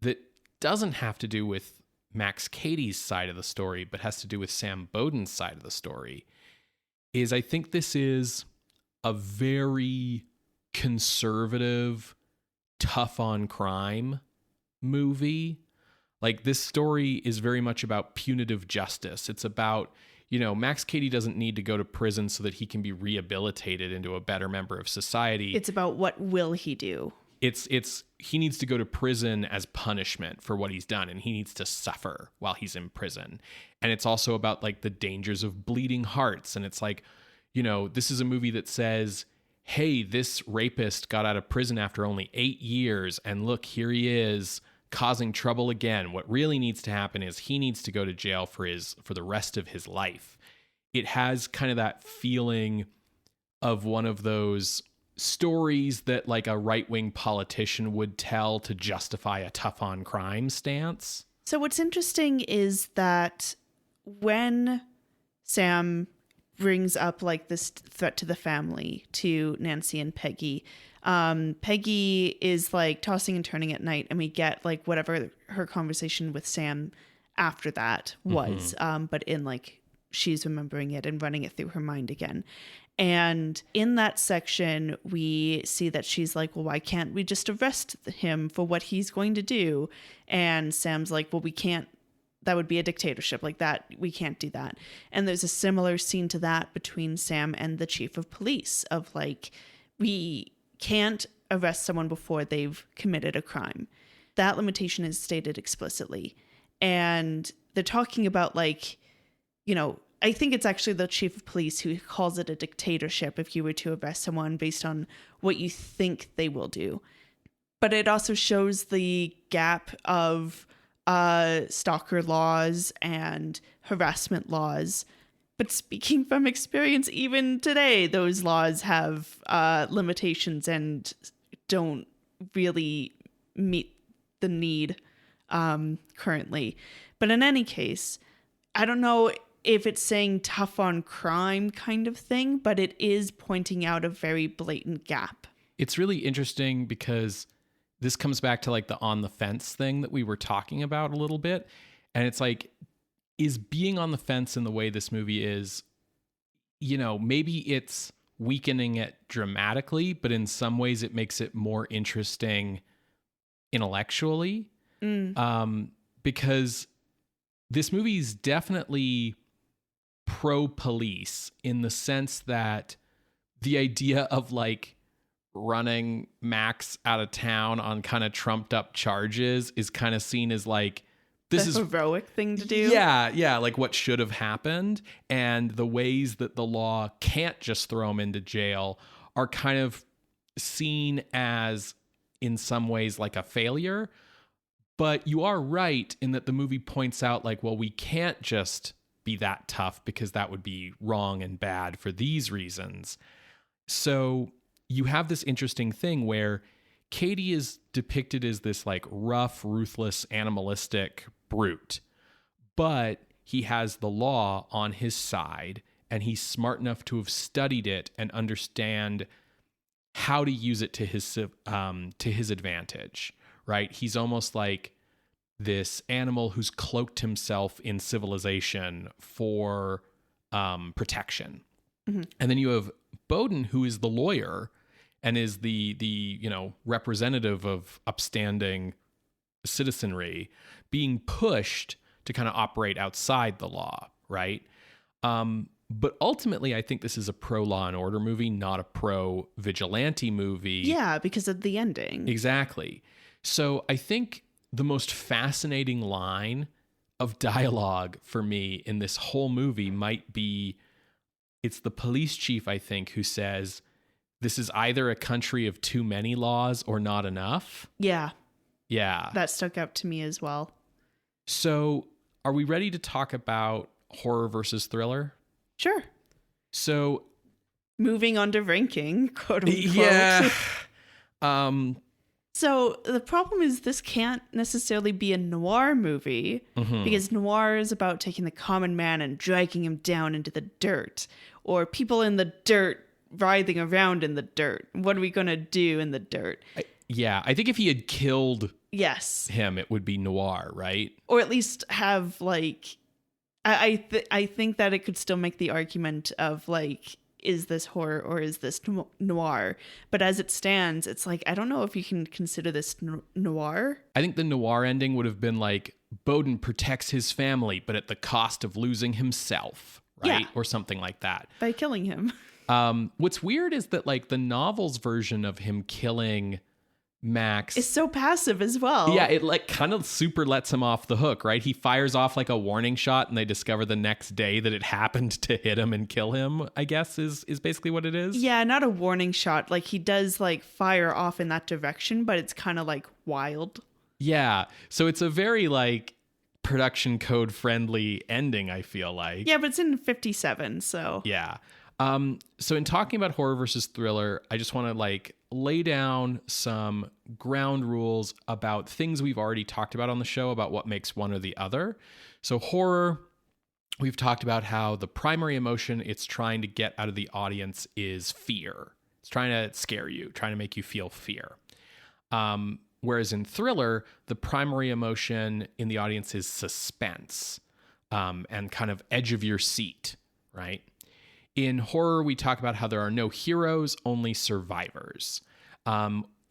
that doesn't have to do with Max Cady's side of the story, but has to do with Sam Bowden's side of the story, is I think this is a very conservative, tough on crime movie. Like, this story is very much about punitive justice. It's about, you know, Max Cady doesn't need to go to prison so that he can be rehabilitated into a better member of society. It's about what will he do? It's he needs to go to prison as punishment for what he's done, and he needs to suffer while he's in prison. And it's also about like the dangers of bleeding hearts. And it's like, you know, this is a movie that says, hey, this rapist got out of prison after only 8 years, and look, here he is causing trouble again. What really needs to happen is he needs to go to jail for the rest of his life. It has kind of that feeling of one of those stories that like a right-wing politician would tell to justify a tough on crime stance. So what's interesting is that when Sam brings up like this threat to the family to Nancy and Peggy, Peggy is like tossing and turning at night, and we get like whatever her conversation with Sam after that was, but in like she's remembering it and running it through her mind again. And in that section, we see that she's like, well, why can't we just arrest him for what he's going to do? And Sam's like, well, we can't. That would be a dictatorship like that. We can't do that. And there's a similar scene to that between Sam and the chief of police of like, we can't arrest someone before they've committed a crime. That limitation is stated explicitly. And they're talking about like, you know, I think it's actually the chief of police who calls it a dictatorship if you were to arrest someone based on what you think they will do. But it also shows the gap of stalker laws and harassment laws. But speaking from experience, even today, those laws have limitations and don't really meet the need currently. But in any case, I don't know if it's saying tough on crime kind of thing, but it is pointing out a very blatant gap. It's really interesting because this comes back to like the on the fence thing that we were talking about a little bit. And it's like, is being on the fence in the way this movie is, you know, maybe it's weakening it dramatically, but in some ways it makes it more interesting intellectually. Because this movie is definitely pro-police in the sense that the idea of like running Max out of town on kind of trumped up charges is kind of seen as like, this is a heroic thing to do. Yeah, like what should have happened. And the ways that the law can't just throw him into jail are kind of seen as, in some ways, like a failure. But you are right in that the movie points out like, well, we can't just be that tough because that would be wrong and bad for these reasons. So you have this interesting thing where Katie is depicted as this like rough, ruthless, animalistic brute, but he has the law on his side and he's smart enough to have studied it and understand how to use it to his advantage, right? He's almost like this animal who's cloaked himself in civilization for protection. Mm-hmm. And then you have Bowden, who is the lawyer and is the representative of upstanding citizenry, being pushed to kind of operate outside the law, right? But ultimately, I think this is a pro-law and order movie, not a pro-vigilante movie. Yeah, because of the ending. Exactly. So I think the most fascinating line of dialogue for me in this whole movie might be, it's the police chief, I think, who says, this is either a country of too many laws or not enough. Yeah. Yeah. That stuck out to me as well. So are we ready to talk about horror versus thriller? Sure. So moving on to ranking, quote unquote. Yeah. So the problem is this can't necessarily be a noir movie because noir is about taking the common man and dragging him down into the dirt, or people in the dirt writhing around in the dirt. What are we going to do in the dirt? I think if he had killed him, it would be noir, right? Or at least have like, I think that it could still make the argument of like, is this horror or is this noir? But as it stands, it's like, I don't know if you can consider this noir. I think the noir ending would have been like, Bowden protects his family, but at the cost of losing himself, right? Yeah. Or something like that. By killing him. What's weird is that like the novel's version of him killing Max is so passive as well. Yeah, it like kind of super lets him off the hook, right? He fires off like a warning shot and they discover the next day that it happened to hit him and kill him, I guess is basically what it is. Yeah, not a warning shot. Like he does like fire off in that direction, but it's kind of like wild. Yeah. So it's a very like production code friendly ending, I feel like. Yeah, but it's in 57, so. Yeah. So in talking about horror versus thriller, I just want to like lay down some ground rules about things we've already talked about on the show about what makes one or the other. So horror, we've talked about how the primary emotion it's trying to get out of the audience is fear. It's trying to scare you, trying to make you feel fear. Whereas in thriller, the primary emotion in the audience is suspense, and kind of edge of your seat, right? In horror, we talk about how there are no heroes, only survivors.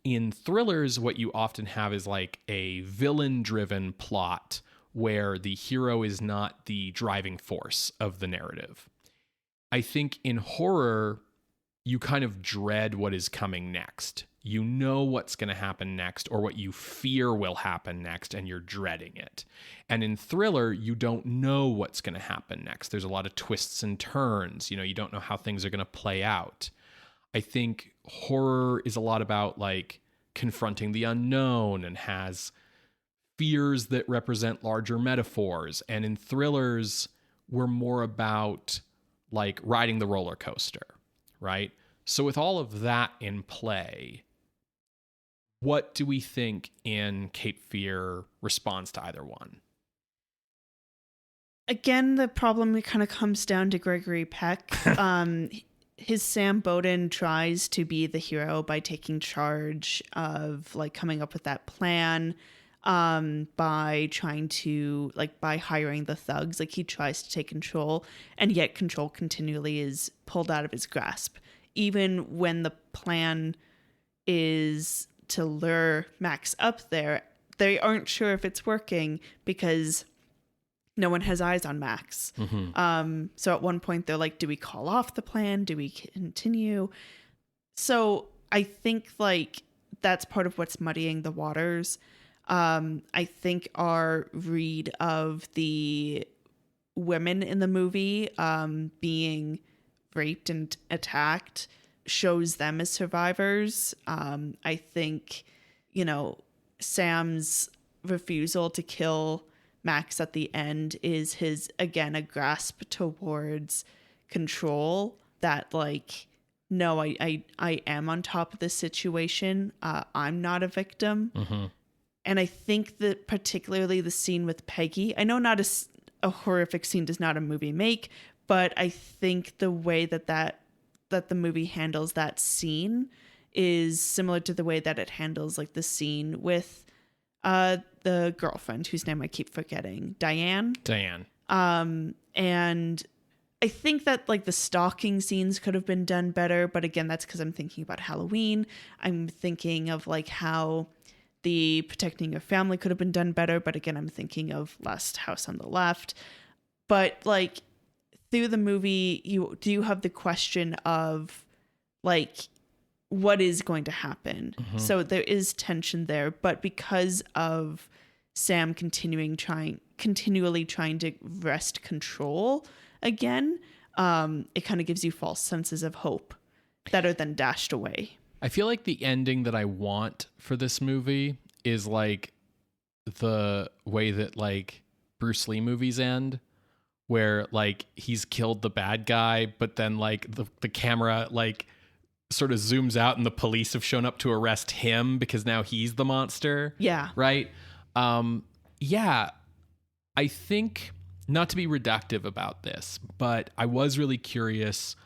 In thrillers, what you often have is like a villain-driven plot where the hero is not the driving force of the narrative. I think in horror, you kind of dread what is coming next. You know what's going to happen next or what you fear will happen next, and you're dreading it. And in thriller, you don't know what's going to happen next. There's a lot of twists and turns. You know, you don't know how things are going to play out. I think horror is a lot about like confronting the unknown and has fears that represent larger metaphors. And in thrillers, we're more about like riding the roller coaster, right? So with all of that in play, what do we think in Cape Fear responds to either one? Again, the problem kind of comes down to Gregory Peck. His Sam Bowden tries to be the hero by taking charge of like coming up with that plan, by trying to like by hiring the thugs. Like he tries to take control, and yet control continually is pulled out of his grasp. Even when the plan is to lure Max up there, they aren't sure if it's working because no one has eyes on Max. Mm-hmm. So at one point they're like, do we call off the plan? Do we continue? So I think like that's part of what's muddying the waters. I think our read of the women in the movie being raped and attacked shows them as survivors. I think, you know, Sam's refusal to kill Max at the end is his, again, a grasp towards control that like, no, I am on top of this situation. I'm not a victim. Mm-hmm. And I think that particularly the scene with Peggy, I know not a horrific scene does not a movie make, but I think the way that the movie handles that scene is similar to the way that it handles like the scene with the girlfriend whose name I keep forgetting, Diane. And I think that like the stalking scenes could have been done better, but again, that's because I'm thinking about Halloween. I'm thinking of like how the protecting your family could have been done better, but again, I'm thinking of Last House on the Left. But like through the movie, you do have the question of like what is going to happen. Mm-hmm. So there is tension there, but because of Sam continually trying to wrest control again, it kind of gives you false senses of hope that are then dashed away. I feel like the ending that I want for this movie is like the way that like Bruce Lee movies end, where like he's killed the bad guy, but then like the camera like sort of zooms out and the police have shown up to arrest him because now he's the monster. Yeah. Right. Yeah. I think, not to be reductive about this, but I was really curious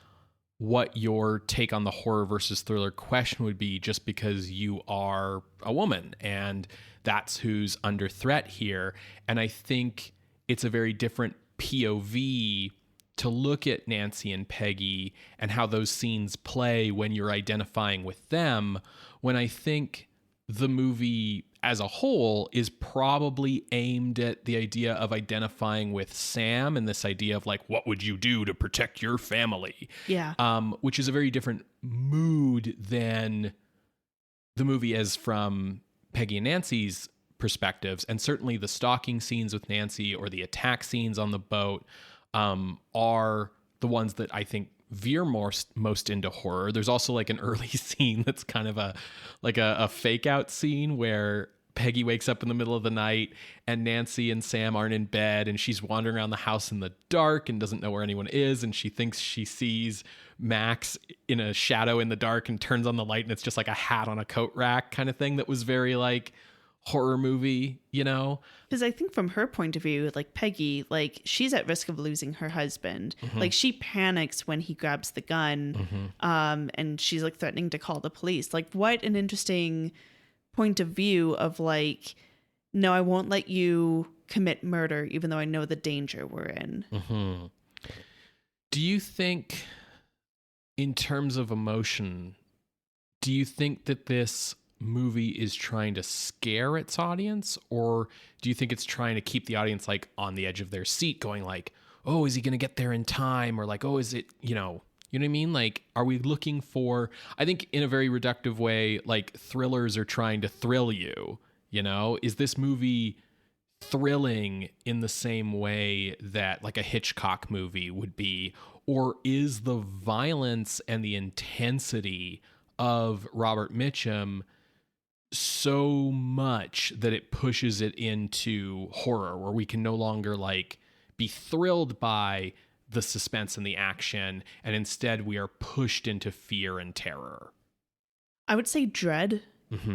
what your take on the horror versus thriller question would be, just because you are a woman and that's who's under threat here. And I think it's a very different POV to look at Nancy and Peggy and how those scenes play when you're identifying with them, when I think the movie as a whole is probably aimed at the idea of identifying with Sam and this idea of like, what would you do to protect your family? Yeah. Which is a very different mood than the movie as from Peggy and Nancy's perspectives. And certainly the stalking scenes with Nancy or the attack scenes on the boat are the ones that I think veer most into horror. There's also like an early scene that's kind of a fake out scene where Peggy wakes up in the middle of the night and Nancy and Sam aren't in bed and she's wandering around the house in the dark and doesn't know where anyone is, and she thinks she sees Max in a shadow in the dark and turns on the light and it's just like a hat on a coat rack kind of thing that was very like horror movie, you know? Because I think from her point of view, like Peggy, like she's at risk of losing her husband. Mm-hmm. Like she panics when he grabs the gun, and she's like threatening to call the police. Like what an interesting point of view of like, no, I won't let you commit murder, even though I know the danger we're in. Mm-hmm. Do you think, in terms of emotion, do you think that this movie is trying to scare its audience, or do you think it's trying to keep the audience like on the edge of their seat going like, oh, is he going to get there in time? Or like, oh, is it, you know what I mean? Like, are we looking for, I think in a very reductive way, like thrillers are trying to thrill you, you know? Is this movie thrilling in the same way that like a Hitchcock movie would be? Or is the violence and the intensity of Robert Mitchum so much that it pushes it into horror, where we can no longer like be thrilled by the suspense and the action, and instead we are pushed into fear and terror? I would say dread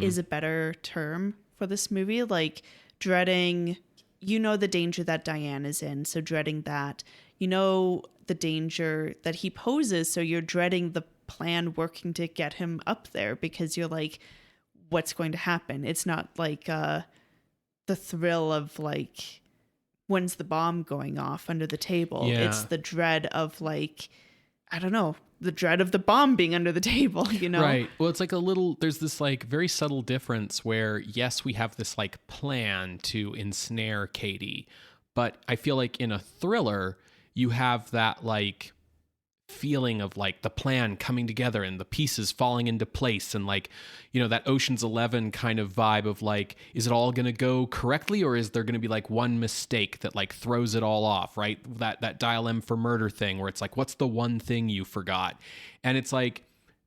is a better term for this movie. Like dreading, you know, the danger that Diane is in, so dreading that. You know the danger that he poses, so you're dreading the plan working to get him up there, because you're like, what's going to happen? It's not like the thrill of like, when's the bomb going off under the table? Yeah. It's the dread of like, I don't know, the dread of the bomb being under the table, you know? Right. Well, it's like there's this like very subtle difference where, yes, we have this like plan to ensnare Katie, but I feel like in a thriller, you have that like feeling of like the plan coming together and the pieces falling into place, and like, you know, that Ocean's 11 kind of vibe of like, is it all going to go correctly, or is there going to be like one mistake that like throws it all off, right? That Dial M for Murder thing where it's like, what's the one thing you forgot? And it's like,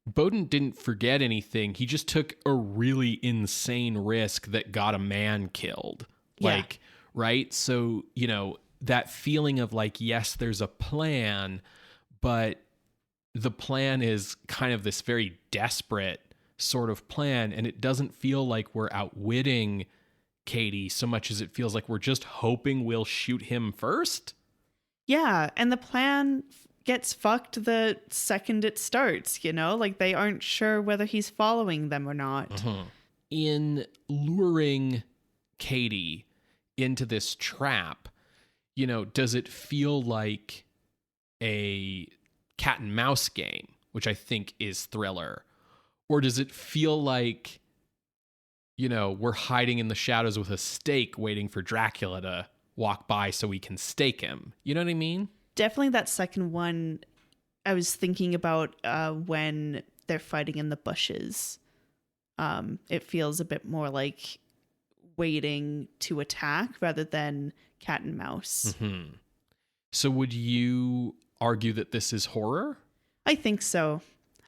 Bowden didn't forget anything. He just took a really insane risk that got a man killed. Yeah. Like, right? So, that feeling of like, yes, there's a plan, but the plan is kind of this very desperate sort of plan, and it doesn't feel like we're outwitting Katie so much as it feels like we're just hoping we'll shoot him first. Yeah, and the plan gets fucked the second it starts, like they aren't sure whether he's following them or not. Mm-hmm. In luring Katie into this trap, does it feel like a cat and mouse game, which I think is thriller? Or does it feel like, we're hiding in the shadows with a stake waiting for Dracula to walk by so we can stake him? You know what I mean? Definitely that second one. I was thinking about when they're fighting in the bushes. It feels a bit more like waiting to attack rather than cat and mouse. Mm-hmm. So would you argue that this is horror? I think so.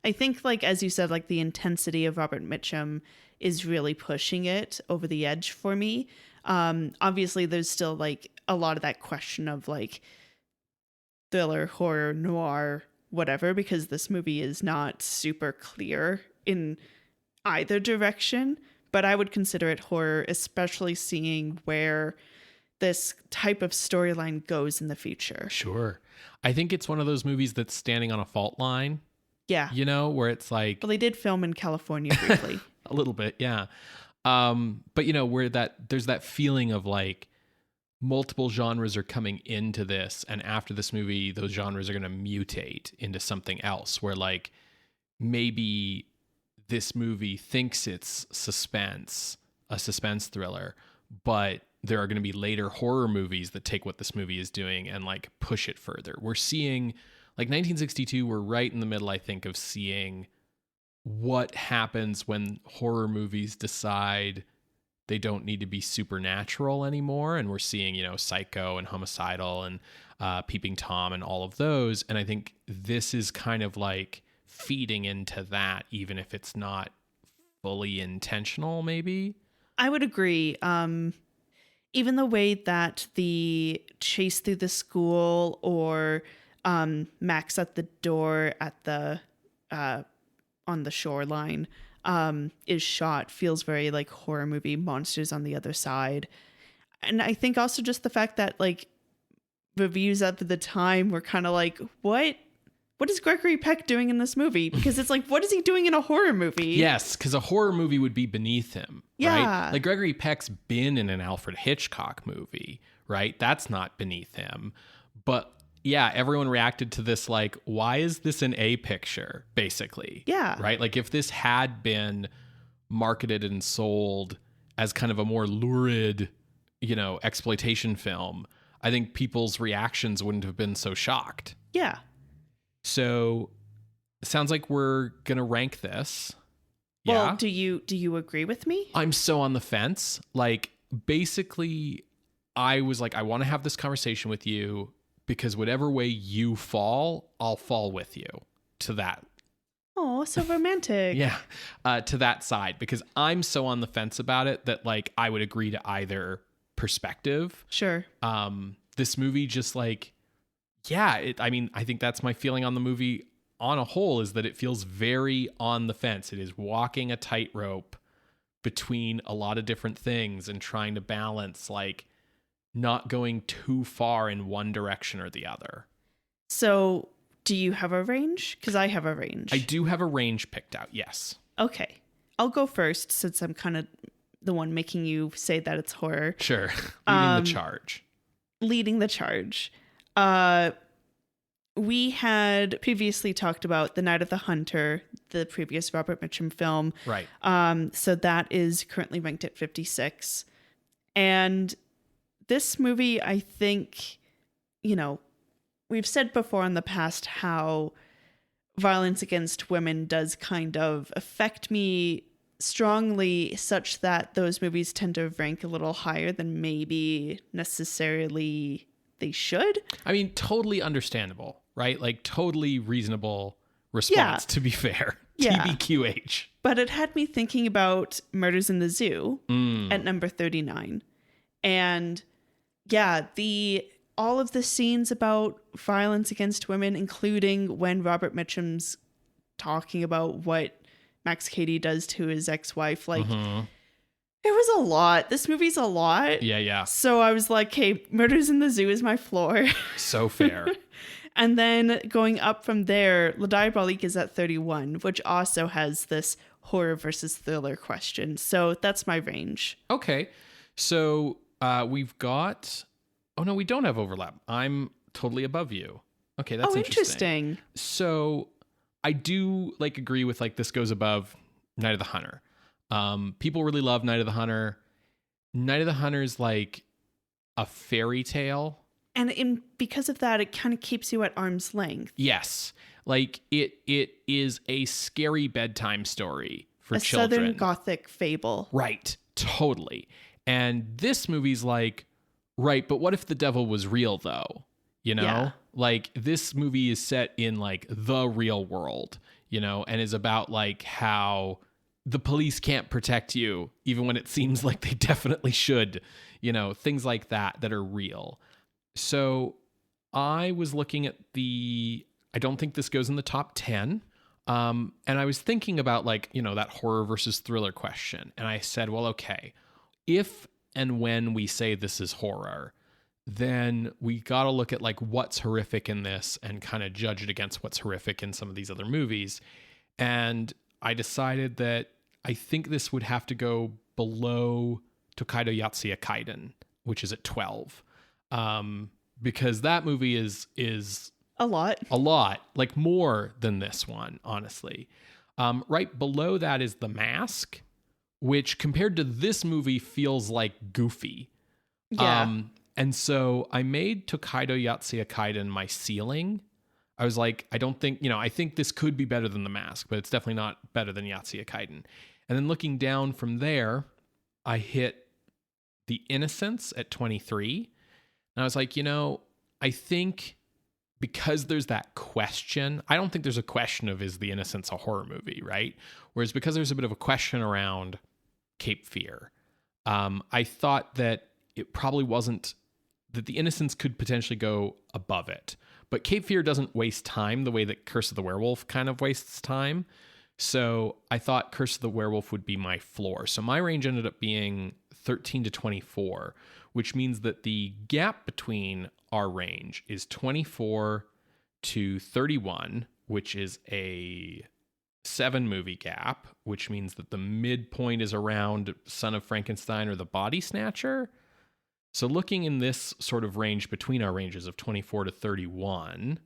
I think, like, as you said, like the intensity of Robert Mitchum is really pushing it over the edge for me. Obviously, there's still like a lot of that question of like thriller, horror, noir, whatever, because this movie is not super clear in either direction. But I would consider it horror, especially seeing where this type of storyline goes in the future. Sure. I think it's one of those movies that's standing on a fault line. Yeah. Where it's like... Well, they did film in California briefly. A little bit, yeah. But, where there's that feeling of like multiple genres are coming into this, and after this movie, those genres are going to mutate into something else, where like maybe this movie thinks it's a suspense thriller, but there are going to be later horror movies that take what this movie is doing and like push it further. We're seeing like 1962, we're right in the middle, I think, of seeing what happens when horror movies decide they don't need to be supernatural anymore. And we're seeing, Psycho and Homicidal and Peeping Tom and all of those. And I think this is kind of like feeding into that, even if it's not fully intentional, maybe. I would agree. Even the way that the chase through the school or Max at the door at the on the shoreline is shot feels very like horror movie, monsters on the other side. And I think also just the fact that like reviews at the time were kind of like, what is Gregory Peck doing in this movie? Because it's like, what is he doing in a horror movie? Yes, because a horror movie would be beneath him, yeah. Right? Like Gregory Peck's been in an Alfred Hitchcock movie, right? That's not beneath him. But yeah, everyone reacted to this like, why is this an A picture, basically? Yeah. Right? Like if this had been marketed and sold as kind of a more lurid, exploitation film, I think people's reactions wouldn't have been so shocked. Yeah. So it sounds like we're going to rank this. Well, Yeah. do you agree with me? I'm so on the fence. Like basically I was like, I want to have this conversation with you because whatever way you fall, I'll fall with you to that. Oh, so romantic. Yeah. To that side, because I'm so on the fence about it that like I would agree to either perspective. Sure. This movie just like, yeah, I think that's my feeling on the movie on a whole, is that it feels very on the fence. It is walking a tightrope between a lot of different things and trying to balance like not going too far in one direction or the other. So do you have a range? Because I have a range. I do have a range picked out, yes. Okay. I'll go first since I'm kind of the one making you say that it's horror. Sure. Leading the charge. Leading the charge. We had previously talked about The Night of the Hunter, the previous Robert Mitchum film. Right. So that is currently ranked at 56. And this movie, I think, we've said before in the past how violence against women does kind of affect me strongly, such that those movies tend to rank a little higher than maybe necessarily they should. I mean, totally understandable, right? Like totally reasonable response, to be fair. Yeah. TBQH. But it had me thinking about Murders in the Zoo at number 39. And Yeah, all of the scenes about violence against women, including when Robert Mitchum's talking about what Max Cady does to his ex-wife, like, it was a lot. This movie's a lot. Yeah. So I was like, hey, Murders in the Zoo is my floor. So fair. And then going up from there, La Diabolique is at 31, which also has this horror versus thriller question. So that's my range. Okay. So we've got... Oh, no, we don't have overlap. I'm totally above you. Okay, that's interesting. So I do agree with this goes above Night of the Hunter. People really love Night of the Hunter. Night of the Hunter is like a fairy tale. And because of that, it kind of keeps you at arm's length. Yes. It is a scary bedtime story for children. A Southern Gothic fable. Right. Totally. And this movie's right, but what if the devil was real though? Yeah. This movie is set in the real world, and is about how the police can't protect you even when it seems like they definitely should, things like that are real. So I was looking at I don't think this goes in the top 10. And I was thinking about that horror versus thriller question. And I said, well, okay, if and when we say this is horror, then we got to look at what's horrific in this and kind of judge it against what's horrific in some of these other movies. And I decided that I think this would have to go below Tokaido Yatsuya Kaiden, which is at 12. Because that movie is a lot, more than this one, honestly. Right below that is The Mask, which compared to this movie feels goofy. Yeah. And so I made Tokaido Yatsuya Kaiden my ceiling. I was I don't think, I think this could be better than The Mask, but it's definitely not better than Yatsuya Kaiden. And then looking down from there, I hit The Innocents at 23. And I was I think because there's that question, I don't think there's a question of is The Innocents a horror movie, right? Whereas because there's a bit of a question around Cape Fear, I thought that it probably wasn't, that The Innocents could potentially go above it. But Cape Fear doesn't waste time the way that Curse of the Werewolf kind of wastes time. So I thought Curse of the Werewolf would be my floor. So my range ended up being 13 to 24, which means that the gap between our range is 24 to 31, which is a 7-movie gap, which means that the midpoint is around Son of Frankenstein or The Body Snatcher. So looking in this sort of range between our ranges of 24 to 31.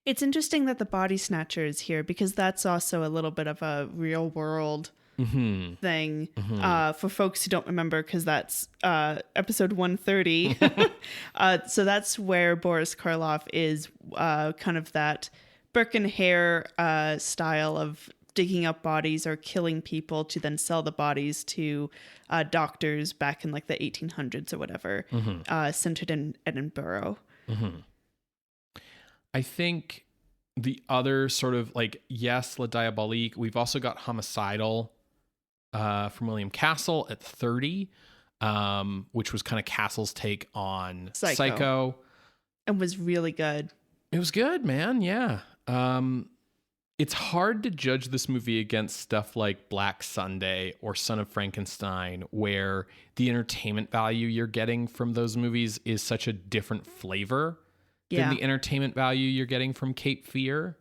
It's interesting that The Body Snatcher is here because that's also a little bit of a real world thing for folks who don't remember, because that's episode 130. So that's where Boris Karloff is kind of that Burke Hare style of digging up bodies or killing people to then sell the bodies to doctors back in the 1800s or whatever, centered in Edinburgh. I think the other sort of yes, La Diabolique. We've also got Homicidal from William Castle at 30, which was kind of Castle's take on Psycho. And was really good. It was good, man. Yeah. It's hard to judge this movie against stuff like Black Sunday or Son of Frankenstein, where the entertainment value you're getting from those movies is such a different flavor than the entertainment value you're getting from Cape Fear.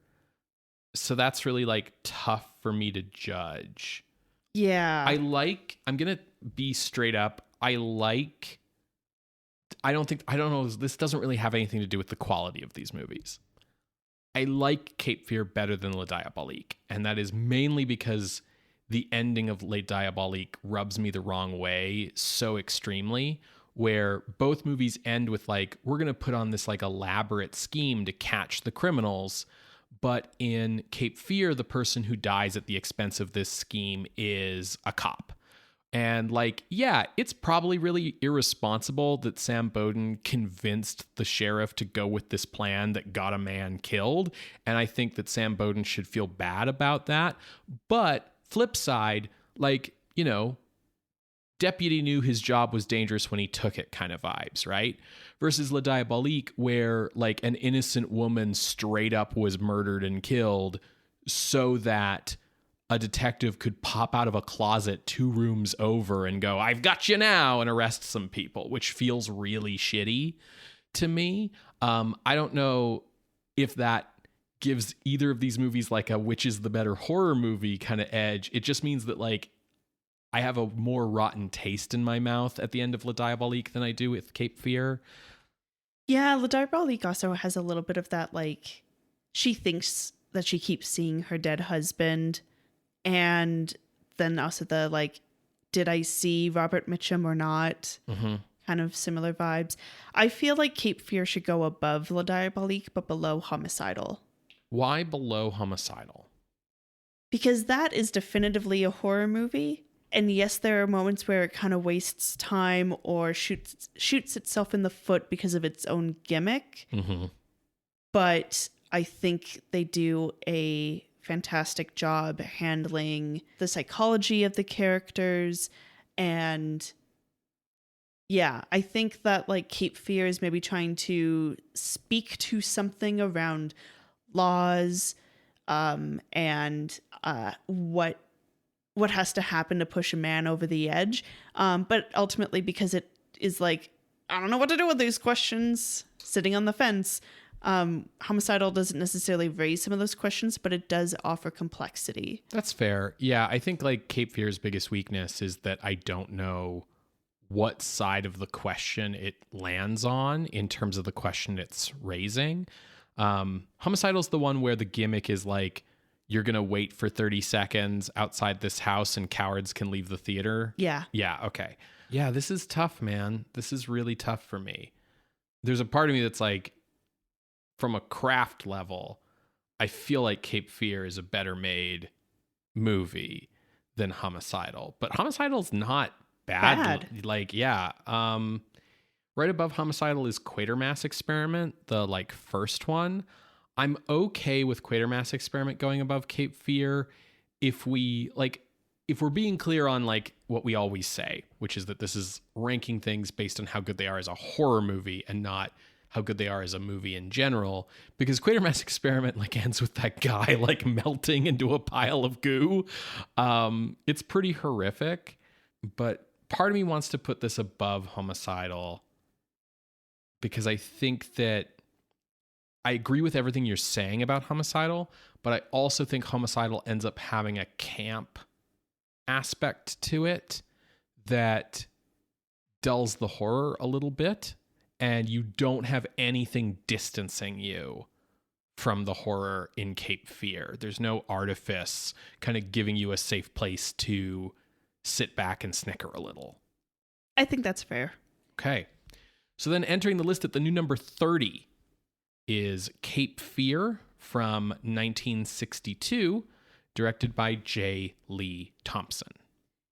So that's really tough for me to judge. Yeah. I'm going to be straight up. I don't know, this doesn't really have anything to do with the quality of these movies. I like Cape Fear better than La Diabolique, and that is mainly because the ending of La Diabolique rubs me the wrong way so extremely, where both movies end with we're going to put on this elaborate scheme to catch the criminals, but in Cape Fear, the person who dies at the expense of this scheme is a cop. And it's probably really irresponsible that Sam Bowden convinced the sheriff to go with this plan that got a man killed. And I think that Sam Bowden should feel bad about that. But flip side, deputy knew his job was dangerous when he took it kind of vibes, right? Versus La Diabolique, where like an innocent woman straight up was murdered and killed so that a detective could pop out of a closet 2 rooms over and go, I've got you now, and arrest some people, which feels really shitty to me. I don't know if that gives either of these movies like a which is the better horror movie kind of edge. It just means that like I have a more rotten taste in my mouth at the end of La Diabolique than I do with Cape Fear. Yeah, La Diabolique also has a little bit of that, like, she thinks that she keeps seeing her dead husband, and then also the, like, did I see Robert Mitchum or not? Mm-hmm. Kind of similar vibes. I feel like Cape Fear should go above La Diabolique, but below Homicidal. Why below Homicidal? Because that is definitively a horror movie. And yes, there are moments where it kind of wastes time or shoots itself in the foot because of its own gimmick. Mm-hmm. But I think they do a fantastic job handling the psychology of the characters. And yeah, I think that like Cape Fear is maybe trying to speak to something around laws and what has to happen to push a man over the edge. But ultimately, because it is like, I don't know what to do with these questions, sitting on the fence, Homicidal doesn't necessarily raise some of those questions, but it does offer complexity. That's fair. Yeah, I think like Cape Fear's biggest weakness is that I don't know what side of the question it lands on in terms of the question it's raising. Homicidal's the one where the gimmick is like, you're going to wait for 30 seconds outside this house and cowards can leave the theater. Yeah. Yeah. Okay. Yeah. This is tough, man. This is really tough for me. There's a part of me that's like, from a craft level, I feel like Cape Fear is a better made movie than Homicidal, but Homicidal's not bad. Like, yeah. Right above Homicidal is Quatermass Experiment, the like first one. I'm okay with Quatermass Experiment going above Cape Fear if we're being clear on like what we always say, which is that this is ranking things based on how good they are as a horror movie and not how good they are as a movie in general, because Quatermass Experiment like ends with that guy like melting into a pile of goo. It's pretty horrific, but part of me wants to put this above Homicidal because I think that I agree with everything you're saying about Homicidal, but I also think Homicidal ends up having a camp aspect to it that dulls the horror a little bit, and you don't have anything distancing you from the horror in Cape Fear. There's no artifice kind of giving you a safe place to sit back and snicker a little. I think that's fair. Okay. So then entering the list at the new number 30 is Cape Fear from 1962, directed by J Lee Thompson.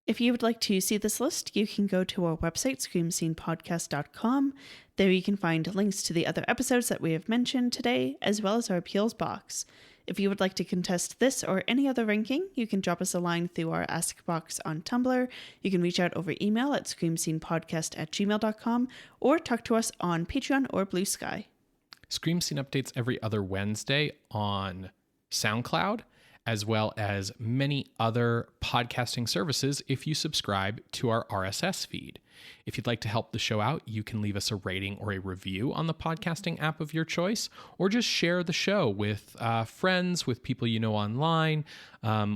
If you would like to see this list, you can go to our website, screamscenepodcast.com. There you can find links to the other episodes that we have mentioned today, as well as our appeals box. If you would like to contest this or any other ranking, you can drop us a line through our Ask box on Tumblr. You can reach out over email at screamscenepodcast@gmail.com or talk to us on Patreon or Blue Sky. Scream Scene updates every other Wednesday on SoundCloud, as well as many other podcasting services if you subscribe to our RSS feed. If you'd like to help the show out, you can leave us a rating or a review on the podcasting app of your choice, or just share the show with friends, with people you know online.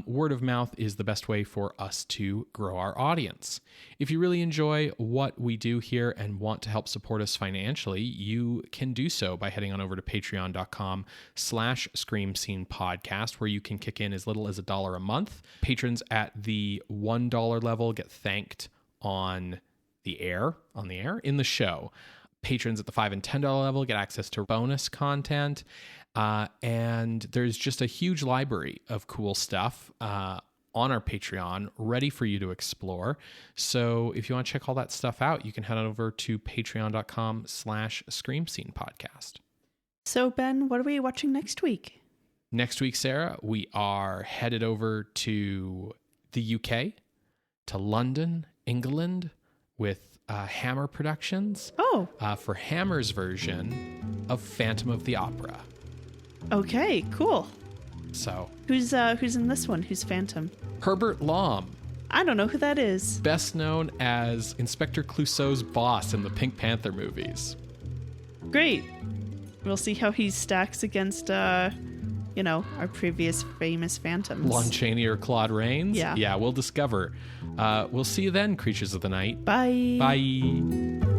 Word of mouth is the best way for us to grow our audience. If you really enjoy what we do here and want to help support us financially, you can do so by heading on over to patreon.com/Scream Scene Podcast, where you can kick in as little as $1 a month. Patrons at the $1 level get thanked on the air in the show. Patrons at the $5 and $10 level get access to bonus content. And there's just a huge library of cool stuff on our Patreon ready for you to explore. So if you want to check all that stuff out, you can head on over to patreon.com/Scream Scene Podcast. So Ben, what are we watching next week? Next week, Sarah, we are headed over to the UK, to London, England with Hammer Productions. Oh, For Hammer's version of Phantom of the Opera. okay, cool. So, Who's in this one? Who's Phantom? Herbert Lom, I don't know who that is. best known as Inspector Clouseau's boss in the Pink Panther movies. Great. We'll see how he stacks against, our previous famous Phantoms. Lon Chaney or Claude Rains? Yeah. Yeah, we'll discover. We'll see you then, Creatures of the Night. Bye. Bye.